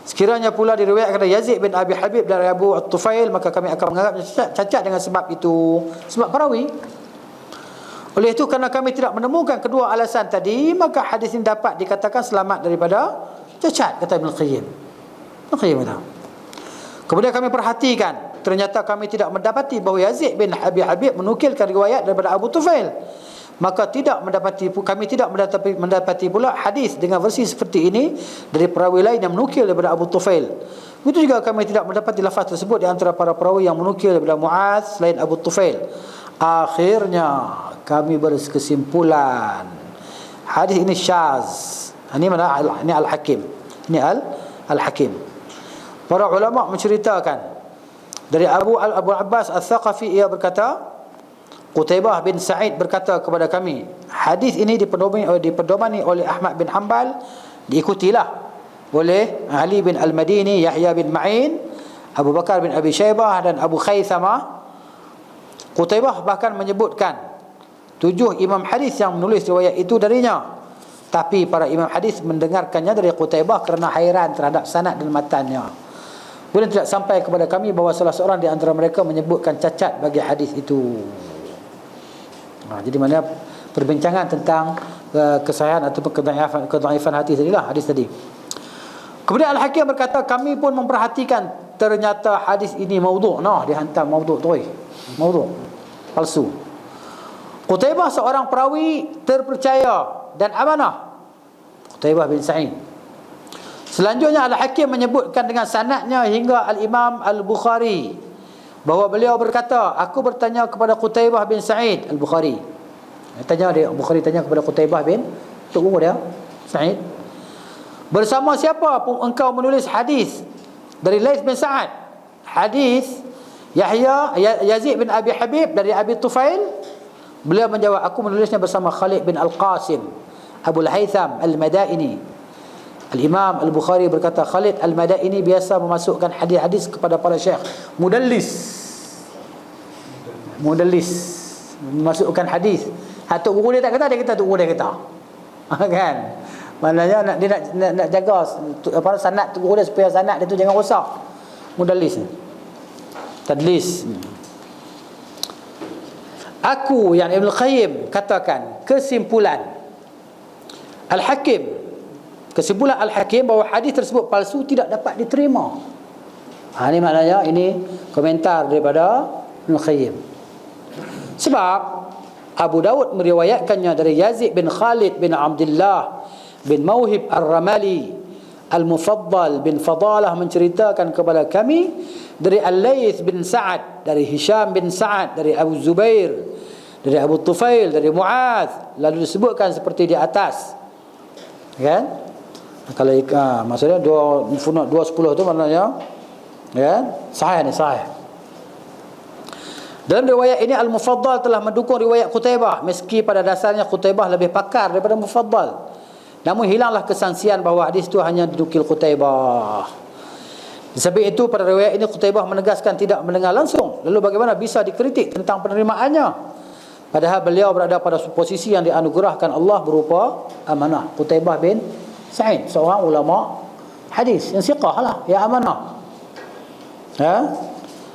Sekiranya pula diriwayatkan dari Yazid bin Abi Habib dari Abu Tufail, maka kami akan menganggapnya cacat dengan sebab itu, sebab perawi. Oleh itu, kerana kami tidak menemukan kedua alasan tadi, maka hadis ini dapat dikatakan selamat daripada cacat, kata Ibn Qayyim. Ibn Qayyim kata. Kemudian kami perhatikan, ternyata kami tidak mendapati bahawa Yazid bin Abi Habib menukilkan riwayat daripada Abu Tufail. Maka kami tidak mendapati pula hadis dengan versi seperti ini dari perawi lain yang menukil daripada Abu Tufail. Begitu juga kami tidak mendapati lafaz tersebut di antara para perawi yang menukil daripada Mu'adz selain Abu Tufail. Akhirnya kami berkesimpulan hadis ini syaz. Ini mana? Ini Al-Hakim. Ini Al-Hakim. Para ulama menceritakan dari Abu Abbas Al-Thaqafi, ia berkata, Qutaibah bin Sa'id berkata kepada kami, hadis ini dipedomani oleh Ahmad bin Hanbal, diikutilah oleh Ali bin Al-Madini, Yahya bin Ma'in, Abu Bakar bin Abi Shaybah dan Abu Khaythamah. Qutaibah bahkan menyebutkan 7 imam hadis yang menulis riwayat itu darinya. Tapi para imam hadis mendengarkannya dari Qutaibah kerana hairan terhadap sanad dan matannya. Kemudian tidak sampai kepada kami bahawa salah seorang di antara mereka menyebutkan cacat bagi hadis itu. Jadi mana perbincangan tentang kesahihan ataupun kedhaifan hadis tadi. Kemudian Al-Hakim berkata, kami pun memperhatikan ternyata hadis ini maudhu'. Dihantar maudhu' tu. Maudhu', palsu. Qutaibah seorang perawi terpercaya dan amanah. Qutaibah bin Sa'id. Selanjutnya Al-Hakim menyebutkan dengan sanadnya hingga Al-Imam Al-Bukhari, bahawa beliau berkata, aku bertanya kepada Qutaibah bin Sa'id. Al-Bukhari Bukhari tanya kepada Qutaibah bin, tok umur dia Sa'id, bersama siapa pun engkau menulis hadis dari Laits bin Sa'ad, hadis Yazid bin Abi Habib dari Abi Tufail? Beliau menjawab, aku menulisnya bersama Khalid bin Al-Qasim Abu Al-Haytham Al-Madaini. Al-Imam Al-Bukhari berkata, Khalid Al-Madaini biasa memasukkan hadis-hadis kepada para syekh. Mudallis, memasukkan hadis. Tok guru dia tak kata, dia kata tok guru dia kata. Kan? Maknanya dia nak jaga sanad tok guru dia supaya sanad dia tu jangan rosak. Mudallis, tadlis. Aku yang Ibn Qayyim katakan, kesimpulan Al-Hakim bahawa hadis tersebut palsu tidak dapat diterima. Ini maknanya, ini komentar daripada Ibn Qayyim. Sebab Abu Dawud meriwayatkannya dari Yazid bin Khalid bin Abdullah bin Mauhib Ar-Ramali. Al-Mufaddal bin Fadalah menceritakan kepada kami dari Al-Laits bin Sa'ad, dari Hisham bin Sa'ad, dari Abu Zubair, dari Abu Tufail, dari Mu'adz, lalu disebutkan seperti di atas. Kan? Kalau maksudnya 210 tu maknanya, kan? Sahih ni, sahih. Dalam riwayat ini Al-Mufaddal telah mendukung riwayat Qutaibah, meski pada dasarnya Qutaibah lebih pakar daripada Mufaddal. Namun hilanglah kesangsian bahawa hadis itu hanya dinukil Qutaibah. Sebab itu pada riwayat ini Qutaibah menegaskan tidak mendengar langsung. Lalu bagaimana bisa dikritik tentang penerimaannya? Padahal beliau berada pada posisi yang dianugerahkan Allah berupa amanah. Qutaibah bin Sa'id, seorang ulama hadis yang siqah lah, yang amanah.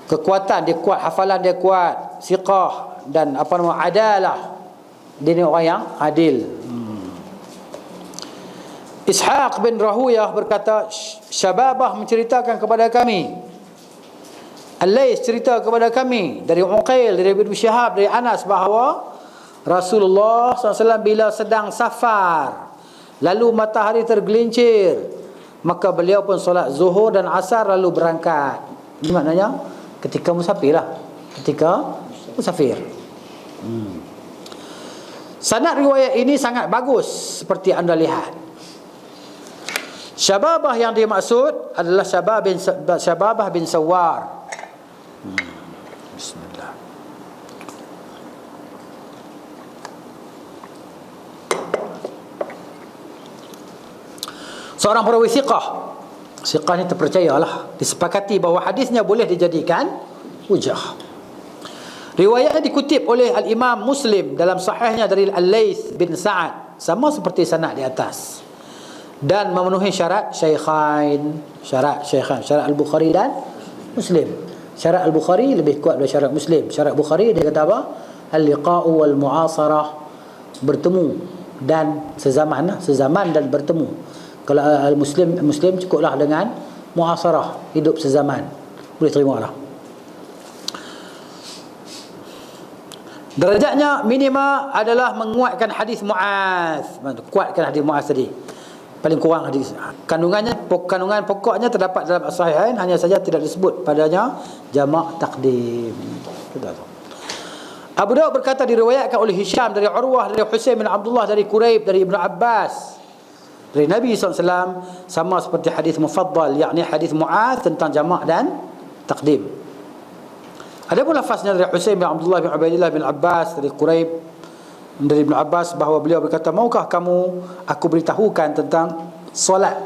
Kekuatan dia kuat, hafalan dia kuat, siqah, dan adalah. Dia ni orang yang adil. Ishaq bin Rahuyah berkata, Syababah menceritakan kepada kami, Al-Laits cerita kepada kami dari Uqail, dari Ibn Syihab, dari Anas, bahawa Rasulullah SAW bila sedang safar lalu matahari tergelincir, maka beliau pun solat zuhur dan asar lalu berangkat. Ini maknanya ketika musafir lah, ketika musafir. Sanad riwayat ini sangat bagus seperti anda lihat. Syababah yang dimaksud adalah Syababah bin Sawar. Bismillah. Seorang perawi siqah. Siqah ni terpercayalah. Disepakati bahawa hadisnya boleh dijadikan hujah. Riwayatnya dikutip oleh Al-Imam Muslim dalam sahihnya dari Al-Laits bin Sa'ad, sama seperti sanad di atas, dan memenuhi syarat Syaikhain, syarat Al-Bukhari dan Muslim. Syarat Al-Bukhari lebih kuat daripada syarat Muslim. Syarat Bukhari dia kata apa? Al-liqa'u wal mu'asarah, bertemu dan sezaman dan bertemu. Kalau Muslim cukuplah dengan mu'asarah, hidup sezaman, boleh terima lah. Derajatnya minima adalah menguatkan hadis Muaz. Kuatkan hadis Muaz tadi. Paling kurang hadis. Kandungan pokoknya terdapat dalam as-sahihain, hanya saja tidak disebut padanya jamak takdim. Abu Daud berkata diriwayatkan oleh Hisham dari Urwah, dari Husain bin Abdullah, dari Quraib, dari Ibnu Abbas, dari Nabi SAW, sama seperti hadis mufaddal, yakni hadis Muaz tentang jamak dan takdim. Ada pun lafaznya dari Husain bin Abdullah bin Ubaidillah bin Abbas, dari Quraib, dari Ibn Abbas, bahawa beliau berkata, maukah kamu aku beritahukan tentang solat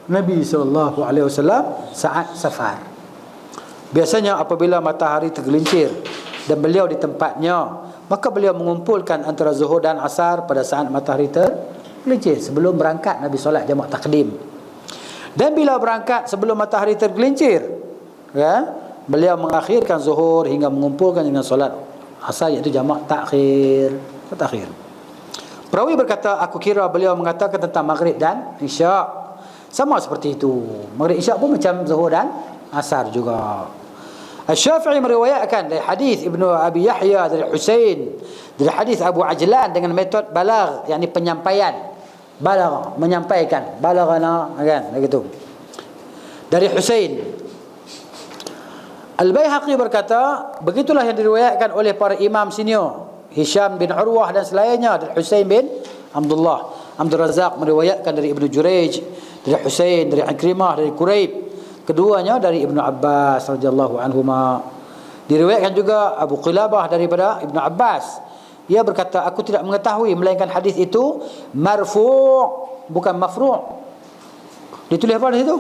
Nabi SAW saat safar? Biasanya apabila matahari tergelincir dan beliau di tempatnya, maka beliau mengumpulkan antara zuhur dan asar pada saat matahari tergelincir. Sebelum berangkat Nabi solat jamak takdim. Dan bila berangkat sebelum matahari tergelincir, ya, beliau mengakhirkan zuhur hingga mengumpulkan dengan solat asar, iaitu jamak takhir. Perawi berkata, aku kira beliau mengatakan tentang maghrib dan isyak. Sama seperti itu. Maghrib isyak pun macam zuhur dan asar juga. Asy-Syafi'i meriwayatkan dari hadis Ibnu Abi Yahya dari Husain, dari hadis Abu Ajlan dengan metod balagh, yakni penyampaian. Balagh, menyampaikan. Balaghana, kan, begitu. Dari Husain. Al-Baihaqi berkata, begitulah yang diriwayatkan oleh para imam senior, Hisham bin Urwah dan selainnya, dari Husain bin Abdullah. Abdul Razak meriwayatkan dari Ibnu Jurayj, dari Husain, dari Ikrimah, dari Quraib. Keduanya dari Ibnu Abbas radhiyallahu anhuma. Diriwayatkan juga Abu Qilabah daripada Ibnu Abbas. Ia berkata, aku tidak mengetahui melainkan hadis itu marfu', bukan mafru'. Ditulis apa di situ?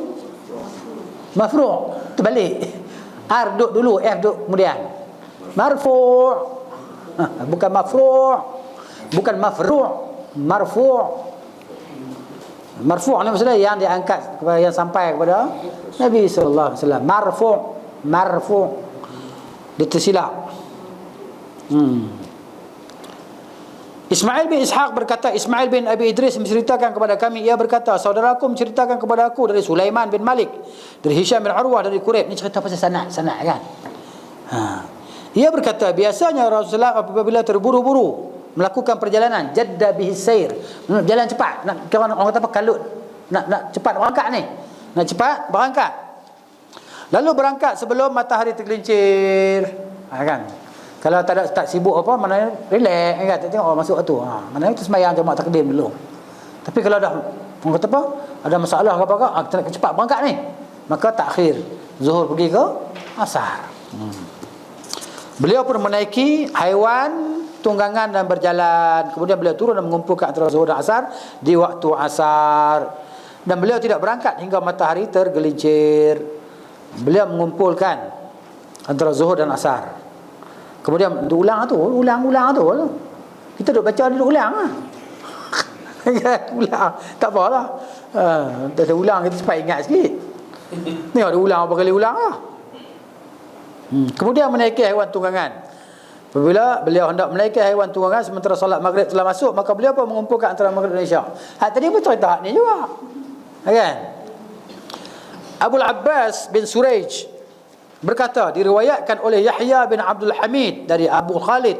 Mafru'. Terbalik. R duduk dulu, F duduk kemudian. Marfu'. Bukan mafru', bukan mafru', marfu'. Marfu' ni maksudnya yang diangkat kepada, yang sampai kepada Nabi sallallahu alaihi wasallam. Marfu'. Dia tersilap. Ismail bin Ishaq berkata, Ismail bin Abi Idris menceritakan kepada kami, ia berkata, saudaraku menceritakan kepada aku dari Sulaiman bin Malik, dari Hisham bin Urwah, dari Quraib. Ni cerita pasal sanad kan. Ia berkata, biasanya Rasulullah apabila terburu-buru melakukan perjalanan, jadda bihi sair, jalan cepat, nak orang kata apa, kalut, nak cepat berangkat ni, nak cepat berangkat. Lalu berangkat sebelum matahari tergelincir, kan. Kalau tak sibuk apa, maknanya relax, kan, tak tengok masuk waktu, maknanya kita sembahyang jamak takdim dulu. Tapi kalau dah orang kata apa, ada masalah ke apa, kita nak cepat berangkat ni, maka takhir zuhur pergi ke asar. Beliau pun menaiki haiwan tunggangan dan berjalan. Kemudian beliau turun dan mengumpulkan antara zuhur dan asar di waktu asar. Dan beliau tidak berangkat hingga matahari tergelincir. Beliau mengumpulkan antara zuhur dan asar. Kemudian ulang tu. Kita duk baca, duduk ulang lah. Ulang, tak apalah. Tak ada ulang, kita cepat ingat sikit. Ni ada ulang, apa kali ulang lah. Kemudian menaiki haiwan tunggangan. Apabila beliau hendak menaiki haiwan tunggangan sementara solat maghrib telah masuk, maka beliau pun mengumpulkan antara maghrib dan isyak. Tadi pun cerita ni juga, kan? Abu Abbas bin Surayj berkata, diriwayatkan oleh Yahya bin Abdul Hamid dari Abu Khalid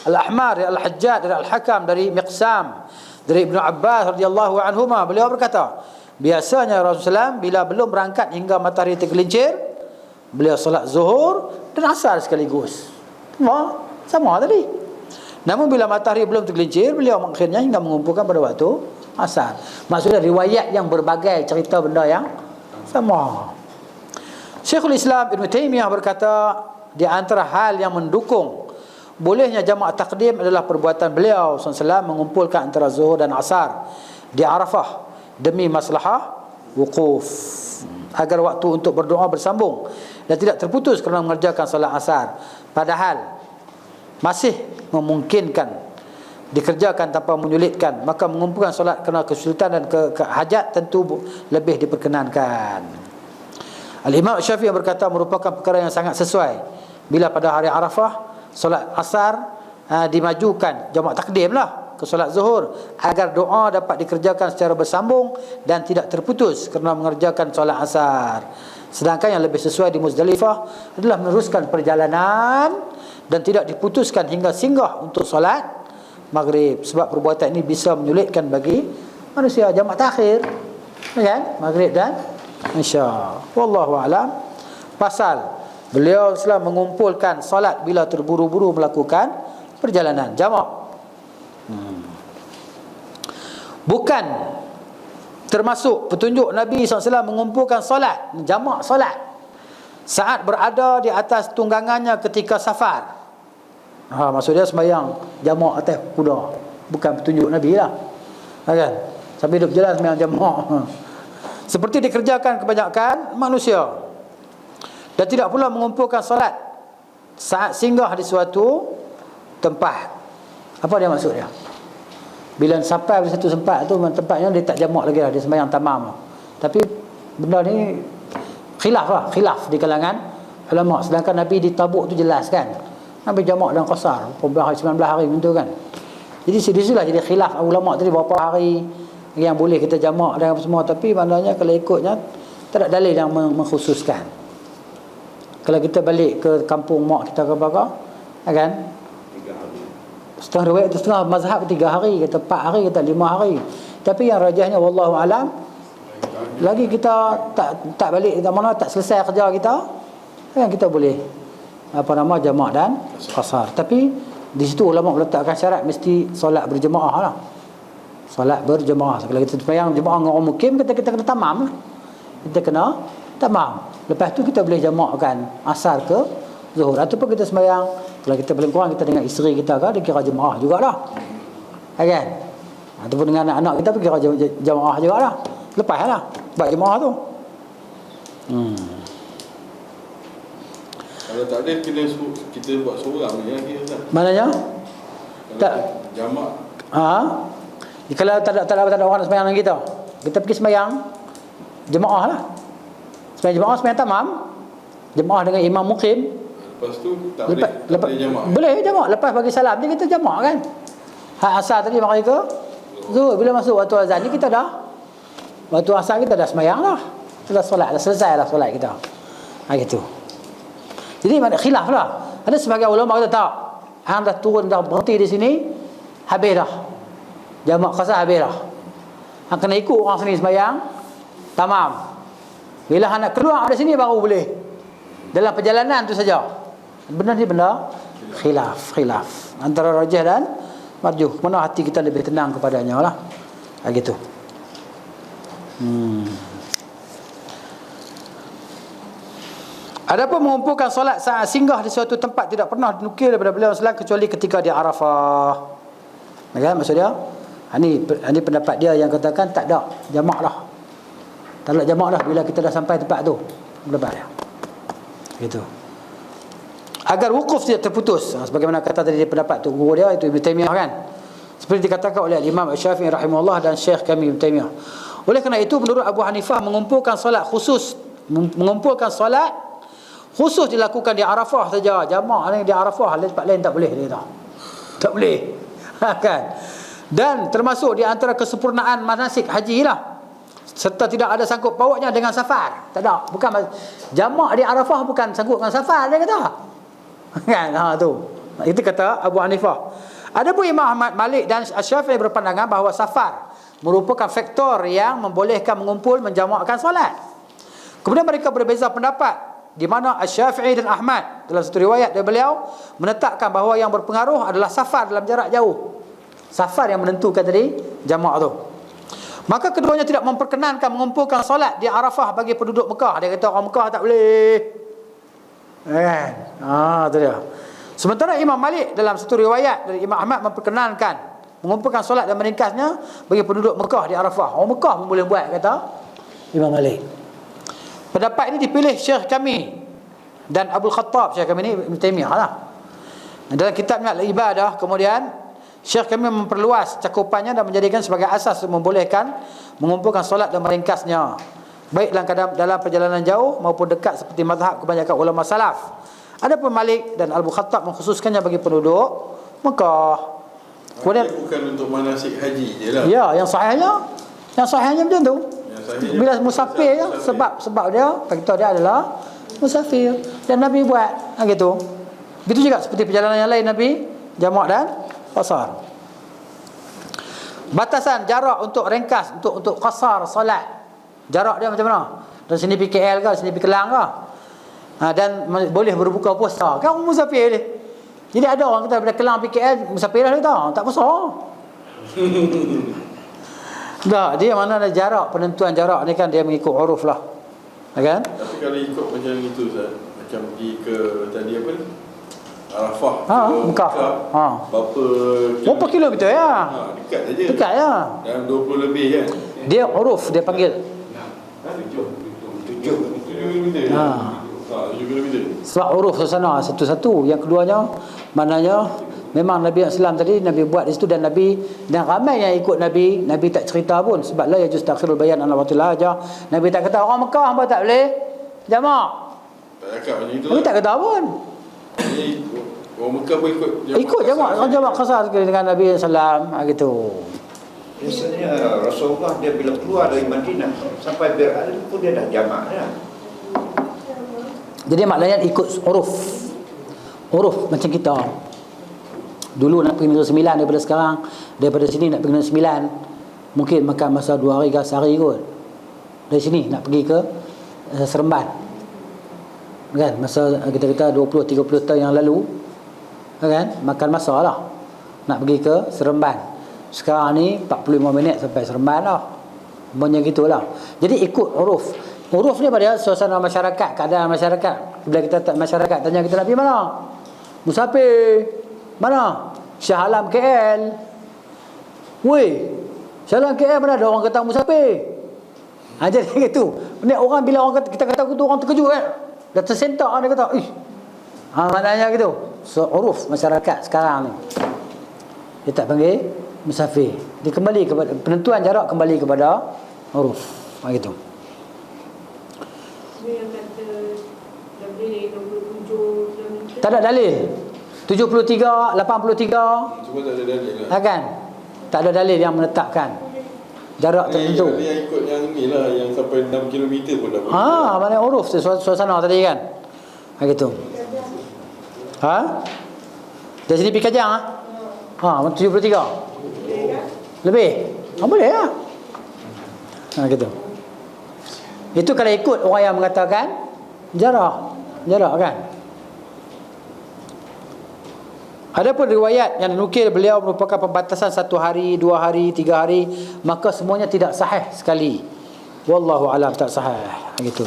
Al-Ahmar, dari Al-Hajjaj, dari Al-Hakam, dari Miqsam, dari Ibnu Abbas radhiyallahu anhuma, beliau berkata, biasanya Rasulullah bila belum berangkat hingga matahari tergelincir, beliau solat zuhur dan asar sekaligus. Sama tadi. Namun bila matahari belum tergelincir, beliau akhirnya hingga mengumpulkan pada waktu asar. Maksudnya riwayat yang berbagai cerita benda yang sama. Syekhul Islam Ibn Taymiyah berkata, di antara hal yang mendukung bolehnya jamak takdim adalah perbuatan beliau SAW mengumpulkan antara zuhur dan asar di Arafah demi maslahah wukuf, agar waktu untuk berdoa bersambung dan tidak terputus kerana mengerjakan solat asar, padahal masih memungkinkan dikerjakan tanpa menyulitkan, maka mengumpulkan solat kerana kesulitan dan hajat tentu lebih diperkenankan. Al-Imam Syafi'i berkata merupakan perkara yang sangat sesuai bila pada hari Arafah solat asar dimajukan jamak takdim lah ke solat zuhur, agar doa dapat dikerjakan secara bersambung dan tidak terputus kerana mengerjakan solat asar. Sedangkan yang lebih sesuai di Muzdalifah adalah meneruskan perjalanan dan tidak diputuskan hingga singgah untuk solat maghrib, sebab perbuatan ini bisa menyulitkan bagi manusia. Jamak takhir, kan, maghrib dan isya. Wallahu a'lam. Pasal beliau selalu mengumpulkan solat bila terburu-buru melakukan perjalanan jamak. Bukan termasuk petunjuk Nabi SAW mengumpulkan solat, jamak solat saat berada di atas tunggangannya ketika safar. Maksudnya sembahyang jamak atas kuda, bukan petunjuk Nabi lah, kan? Sampai hidup jelas sembahyang jamak seperti dikerjakan kebanyakan manusia. Dan tidak pula mengumpulkan solat saat singgah di suatu tempat. Apa dia maksud dia? Bila sampai di satu tempat tu, tempatnya dia tak jamak lagi lah, dia sembahyang tamam. Tapi benda ni khilaf di kalangan ulama. Sedangkan Nabi di Tabuk tu jelas kan, Nabi jamak dan qasar 19 hari macam tu kan. Jadi sedisilah jadi khilaf ulama tadi berapa hari yang boleh kita jamak dan semua. Tapi maknanya kalau ikutnya tak ada dalil yang mengkhususkan. Kalau kita balik ke kampung mak kita ke apa, kan, setengah riwayat itu setengah mazhab 3 hari, kata 4 hari, kata 5 hari. Tapi yang rajahnya wallahu alam, lagi kita tak balik, tak selesai kerja kita, kan, kita boleh jamak dan qasar. Tapi di situ ulama meletakkan syarat mesti solat berjemaah lah. Solat berjemaah. Kalau kita sembahyang jemaah dengan orang mukim, kita kena tamam lah. Kita kena tamam. Lepas tu kita boleh jamakkan asar ke zuhur, ataupun kita sembahyang, kalau kita paling kurang kita dengan isteri kita kan, dia kira jemaah jugalah, kan? Ataupun dengan anak-anak kita kira jemaah jugalah. Lepaslah buat jemaah tu. Kalau tak ada, kita buat seorang je lagi. Mananya? Tak jamak. Kalau tak ada orang nak sembahyang dengan kita pergi sembahyang jemaah lah. Sembahyang jemaah, sembahyang tamam, jemaah dengan imam muqim. Lepas tu tak boleh jamak. Boleh jamak lepas bagi salam ni kita jamak kan. Hak asar tadi mari ke zuhur, bila masuk waktu azan ni kita dah, waktu asar kita dah sembahyang lah, kita dah solat, dah selesai dah solat kita. Gitu. Jadi mana khilaf lah. Ada sebagai ulama kata tak, hang dah turun dah berhenti di sini, habis dah jamak qasar, habis dah. Hang kena ikut orang sini sembahyang tamam. Bila hang nak keluar dari sini baru boleh. Dalam perjalanan tu saja. Benda ni benda khilaf antara rajih dan marjuh. Mana hati kita lebih tenang kepadanya lah. Gitu. Adapun mengumpulkan solat saat singgah di suatu tempat tidak pernah dinukil daripada beliau SAW kecuali ketika di Arafah. Kan maksud dia? Ini pendapat dia yang katakan tak ada jamak lah. Tak ada jamak dah bila kita dah sampai tempat tu. Pendapat dia. Gitu. Agar wukuf tidak terputus. Sebagaimana kata tadi pendapat tu guru dia itu Ibn Taymiyah kan. Seperti dikatakan oleh Imam Syafi'i rahimahullah dan Syekh kami Ibn Taymiyah. Oleh kerana itu menurut Abu Hanifah mengumpulkan solat khusus dilakukan di Arafah saja. Jamak ni di Arafah, tempat lain tak boleh dia kata. Tak boleh. Kan? Dan termasuk di antara kesempurnaan manasik haji lah. Serta tidak ada sangkut pautnya dengan safar. Tak ada. Bukan jamak di Arafah bukan sangkut dengan safar dia kata. Kan? Tu. Itu kata Abu Hanifah. Adapun Imam Ahmad, Malik dan Syafi'i berpandangan bahawa safar merupakan faktor yang membolehkan mengumpul menjamakkan solat. Kemudian mereka berbeza pendapat, di mana Syafi'i dan Ahmad dalam satu riwayat dari beliau menetapkan bahawa yang berpengaruh adalah safar dalam jarak jauh. Safar yang menentukan tadi jamak tu. Maka keduanya tidak memperkenankan mengumpulkan solat di Arafah bagi penduduk Mekah. Dia kata orang Mekah tak boleh. Kan? Tu dia. Sementara Imam Malik dalam satu riwayat dari Imam Ahmad memperkenankan mengumpulkan solat dan meringkasnya bagi penduduk Mekah di Arafah. Orang Mekah pun boleh buat, kata Imam Malik. Pendapat ini dipilih Syekh kami dan Abdul Khattab. Syekh kami ni Ibn Taymiyah lah. Dalam kitabnya Al-Ibadah, kemudian Syekh kami memperluas cakupannya dan menjadikan sebagai asas untuk membolehkan mengumpulkan solat dan meringkasnya, baik dalam perjalanan jauh maupun dekat seperti mazhab kebanyakan ulama salaf. Adapun Malik dan Al-Khattab mengkhususkannya bagi penduduk Mekah. Kemudian bukan untuk manasik haji je lah. Ya, yang sahihnya macam tu. Bila musafir ya, sebab dia kata dia adalah musafir dan Nabi buat gitu. Begitu juga seperti perjalanan yang lain Nabi jamak dan qasar. Batasan jarak untuk ringkas untuk qasar solat. Jarak dia macam mana? Dari sini pergi KL ke, sini pergi Kelang ke? Dan boleh berbuka puasa. Kan musafir dia. Jadi ada orang kata daripada Kelang pergi KL musafir dia tak puasa. Tak, dia mana ada jarak, penentuan jarak ni kan dia mengikut uruf lah. Kan? Tapi kalau ikut macam itu Ustaz, macam pergi ke tadi apa ni? Arafah Mekah. Berapa kilometer ya? Dekat saja. Dekat ya. Dalam 20 lebih kan. Dia uruf dia panggil. 7 kilometer. 7 kilometer. Sebab uruf suasana satu-satu. Yang keduanya maknanya memang Nabi SAW tadi Nabi buat di situ dan ramai yang ikut Nabi tak cerita pun sebab la yajuz takhirul bayan an waqtil haja. Nabi tak kata orang Mekah hangpa tak boleh jamak. Tak cakap macam itu. Nabi tak kata pun. Jadi orang Mekah pun ikut jamak. Orang jamak khasar dengan Nabi SAW gitu. Biasanya Rasulullah dia bila keluar dari Madinah sampai Bir Ali pun dia dah jamak dah. Jadi maknanya ikut uruf macam kita. Dulu nak pergi Negeri Sembilan daripada sini nak pergi Negeri Sembilan mungkin makan masa 2 hari ke sehari kot. Dari sini nak pergi ke Seremban kan, masa kita 20-30 tahun yang lalu kan, makan masa lah nak pergi ke Seremban. Sekarang ni 45 minit sampai Seremban lah, banyak gitulah. Jadi ikut uruf ni pada suasana masyarakat, keadaan masyarakat. Bila kita masyarakat tanya kita nak pergi mana, musafir mana? Shah Alam KL. Weh, Shah Alam KL mana ada orang kata musafir? Jadi gitu. Ni orang bila orang kita kata tu orang terkejut kan. Dah tersentak dia kata, maknanya gitu. So uruf masyarakat sekarang ni. Dia tak panggil musafir. Dia kembali kepada penentuan jarak, kembali kepada uruf. Gitu. Yang kata lebih 27 Tak ada dalil. 73, 83 semua tak ada dalil lah. kan? Tak ada dalil yang menetapkan jarak tertentu. Yang ikut yang ni lah, yang sampai 6 km pun dah boleh. Mana uruf suasana tadi kan? Gitu. Dari sini pergi Kajang 73. Lebih. Boleh lah. Gitu. Itu kalau ikut orang yang mengatakan jarak kan? Adapun riwayat yang dinukil beliau merupakan pembatasan 1 hari, 2 hari, 3 hari, maka semuanya tidak sahih sekali. Wallahu alam, tak sahih gitu.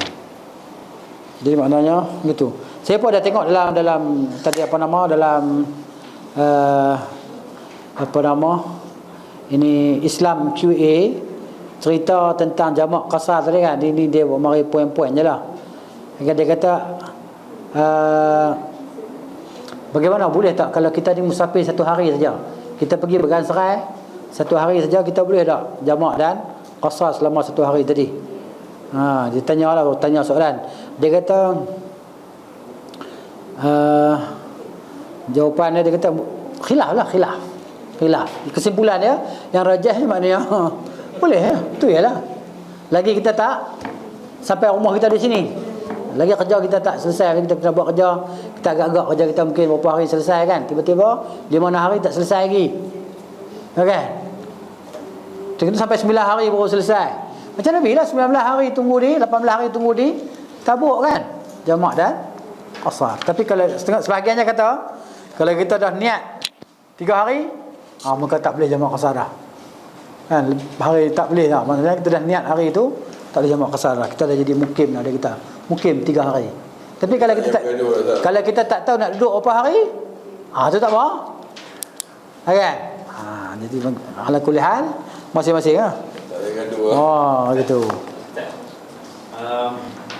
Jadi maknanya gitu. Saya pun ada tengok dalam tadi ini Islam QA cerita tentang jamak qasar tadi kan. Ini dia mari poin-poin je lah. Dia kata bagaimana boleh tak kalau kita ni musafir 1 hari saja, kita pergi berganserai 1 hari saja, kita boleh tak jamak dan qasar selama 1 hari tadi? Dia tanya soalan. Dia kata jawapan dia kata khilaf. Kesimpulan dia yang rajah ni maknanya boleh ya. Itu ialah lagi kita tak sampai rumah kita di sini. Lagi kerja kita tak selesai, kita kena buat kerja, kita agak-agak kerja kita mungkin berapa hari selesai kan, tiba-tiba 5-6 hari tak selesai lagi, okay? Kita sampai 9 hari baru selesai. Macam Nabi lah, 19 hari tunggu di, 18 hari tunggu di Tabuk kan, jamak dan qasar. Tapi kalau sebahagiannya kata kalau kita dah niat 3 hari, maka tak boleh jamak qasar dah. Kan hari tak boleh lah. Maksudnya kita dah niat hari tu tak boleh jamak qasar lah. Kita dah jadi mukim lah dia kita. Mukim 3 hari. Tapi kalau kita tak tahu nak duduk berapa hari, tu tak apa. Kan? Jadi ala kulli hal masing-masing lah. Tak ada gaduh lah. Gitu.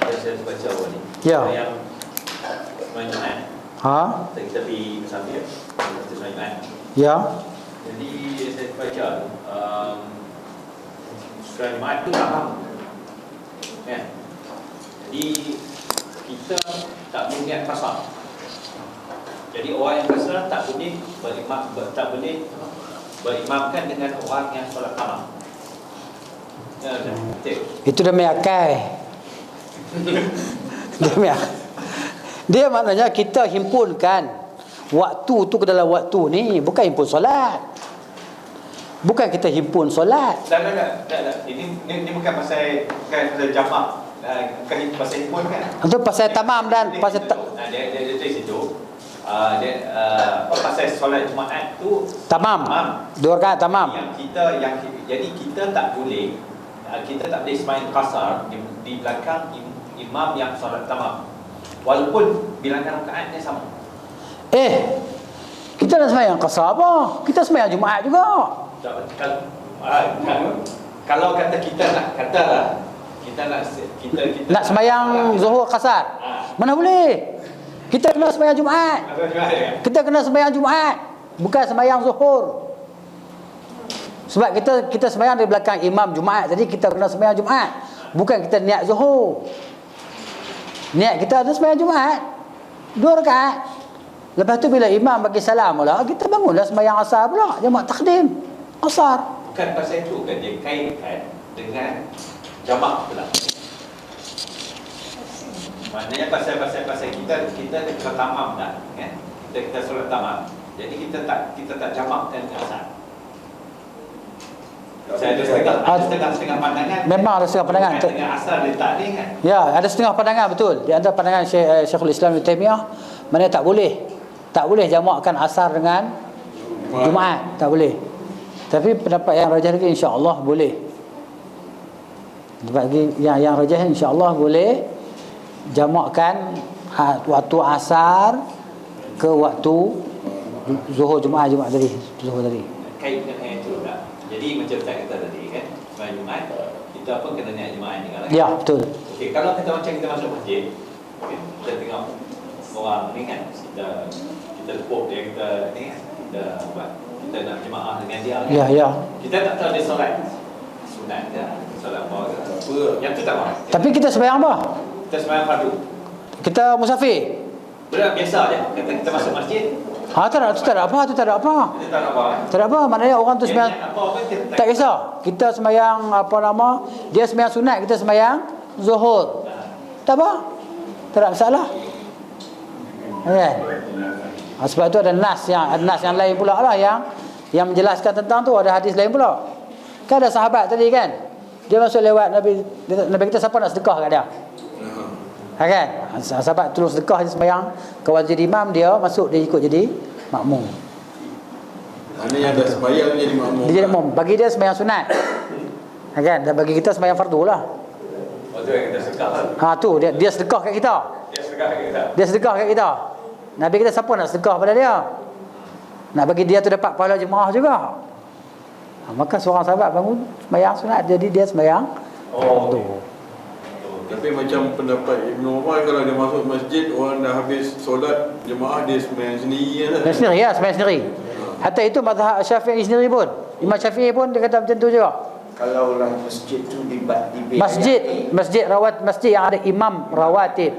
Saya baca awal ni. Ya. Yang semain Jumaat. Kita pergi Musafir. Kita semain Jumaat. Ya. Jadi saya baca semain Jumaat tu faham. Kan? Jadi kita tak boleh niat kasar. Jadi orang yang kasar tak boleh berimamkan dengan orang yang solat tamam. Itu demi akal. Dia maknanya kita himpunkan waktu tu ke dalam waktu ni, bukan himpun solat. Bukan kita himpun solat. Tak. Ini bukan pasal jamak. Bukan pasal himpun kan. Itu pasal tamam dan pasal dia di situ. Pasal solat Jumaat tu tamam. 2 rakaat tamam. Jadi kita tak boleh semain kasar di belakang imam yang solat tamam. Walaupun bilangan rakaatnya sama. Kita nak sembahyang qasar apa? Kita sembahyang Jumaat juga. Kalau kata kita nak sembahyang Zuhur qasar. Mana boleh? Kita kena sembahyang Jumaat. Kita kena sembahyang Jumaat, bukan sembahyang Zuhur. Sebab kita sembahyang di belakang imam Jumaat, jadi kita kena sembahyang Jumaat, bukan kita niat Zuhur. Niat kita ada sembahyang Jumaat 2 rakaat. Lepas tu bila imam bagi salam pula, kita bangunlah sembahyang asar pula, jamak takdim asar. Bukan pasal itu kan dia kaitkan dengan jamak pula. Maknanya pasal kita tamam dah kan. Kita solat tamam. Jadi kita tak jamakkan asar. Saya ada setengah pandangan. Memang ada setengah pandangan. Dengan asar letak ni kan. Ya, ada setengah pandangan betul. Di antara pandangan Syekhul Islam Ibn Taimiyah, mana tak boleh jamakkan asar dengan Jumaat, tak boleh. Tapi pendapat yang rajah lagi insya-Allah boleh. Bagi yang rajah insya-Allah boleh jamakkan waktu asar ke waktu Zuhur Jumaat tadi, Zuhur tadi. Kait dengan itu tak. Jadi macam saya kata tadi kan, semain Jumaat kita apa kena niat Jumaat ni kan. Ya, betul. Okey, kalau kita macam kita masuk masjid, okay, kita tengok orang ni kan, kita lepuk dia, kita ni kan, kita nak jemaah dengan dia kan. Ya. Kita tak tahu dia solat sunat ke, solat apa ke. Yang tu tak apa. Tapi kita sembahyang apa? Kita sembahyang fardu. Kita musafir. Berat biasa je. Kata kita masuk masjid. Tak ada apa. Kita tak nak apa. Tak ada apa. Maknanya orang tu sembahyang. Tak kisah. Kita sembahyang dia sembahyang sunat, kita sembahyang Zuhur. Tak apa. Tak ada masalah. Kan? Sebab tu ada nas yang lain pula lah yang menjelaskan tentang tu, ada hadis lain pula. Kan ada sahabat tadi kan, dia masuk lewat Nabi kita, siapa nak sedekah kat dia? Kan? Sahabat tolong sedekah, dia sembahyang kawan jadi imam, dia masuk, dia ikut jadi makmum. Mana yang dah sembahyang jadi makmum. Dia jadi makmum. Bagi dia sembahyang sunat. Kan? Dan bagi kita sembahyang fardu lah. Tu yang kita sedekah. Tu dia sedekah kat kita. Dia sedekah kat kita. Nabi kita siapa nak sedekah pada dia? Nak bagi dia tu dapat pahala jemaah juga. Maka seorang sahabat bangun sembahyang sunat, jadi dia sembahyang fardu. Tapi macam pendapat Ibn Umar, kalau dia masuk masjid, orang dah habis solat jemaah, dia sembahyang sendiri lah. Sembahyang sendiri. Hatta itu mazhab Syafi'i sendiri pun. Imam Syafi'i pun dia kata macam tu juga. Kalau orang masjid tu masjid yang ada imam rawatib.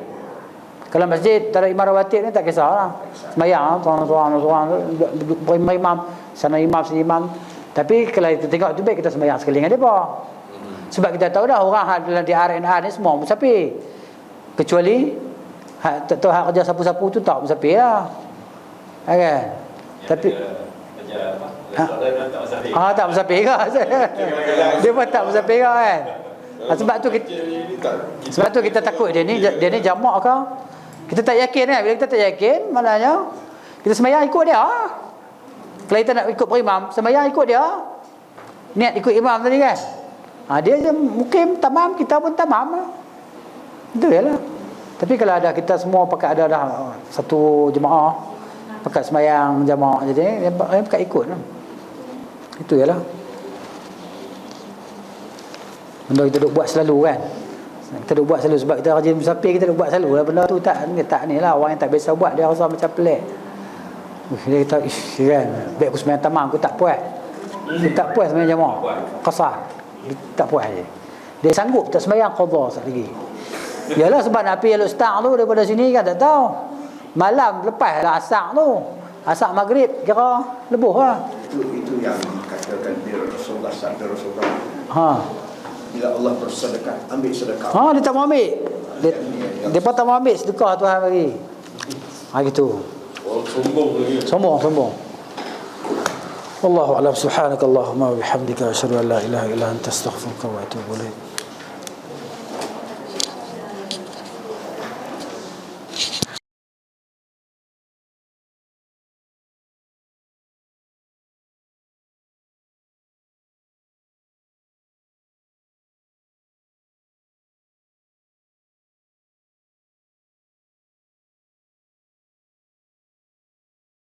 Kalau masjid tak ada imam rawatib ni tak kisahlah. Sembahyang seorang imam, sana imam sini imam. Tapi kalau kita tengok tu baik kita sembahyang sekali dengan depa. Sebab kita tahu dah orang dalam di RNA ni semua musafir. Kecuali tak tahu hak kerja sapu-sapu tu tak musafir lah. Kan? Tapi tak musafir ke? Dia pun tak musafir ke kan? Sebab tu kita takut dia ni jamak ke? Kita tak yakin kan? Bila kita tak yakin, maknanya kita sembahyang ikut dia. Kalau kita nak ikut berimam, sembahyang ikut dia. niat ikut imam tadi kan. Dia je mukim tamam, kita pun tamam lah. Itu je lah. Tapi kalau ada kita semua pakai ada dah satu jemaah, pakai sembahyang jemaah jadi pakai ikut lah. Itu je lah. Benda kita duk buat selalu kan. Kita duk buat selalu sebab kita rajin musafir, kita duk buat selalu lah. Benda tu tak ni lah. Orang yang tak biasa buat dia rasa macam pelik. Dia kata kan, baik aku sembahyang tamam aku tak puas. Dia tak puas sembahyang jemaah qasar. Dia tak puas je. Dia sanggup tak sembahyang qadha sat lagi. Yalah sebab nak pergi Al-Ustaz tu daripada sini kan tak tahu. Malam lepas lah asar tu. Asar maghrib kira lebuh lah. Itu yang dikatakan bila Rasulullah sabda Rasulullah. Bila Allah bersedekah, ambil sedekah. Dia tak mau ambil. Dia pun tak mau ambil sedekah Tuhan bagi. Gitu. Oh, sombong lagi. Sombong. Wallahu a'lam. Subhanakallahumma wa bihamdika asyhadu an la ilaha illa anta astaghfiruka wa atubu ilaik.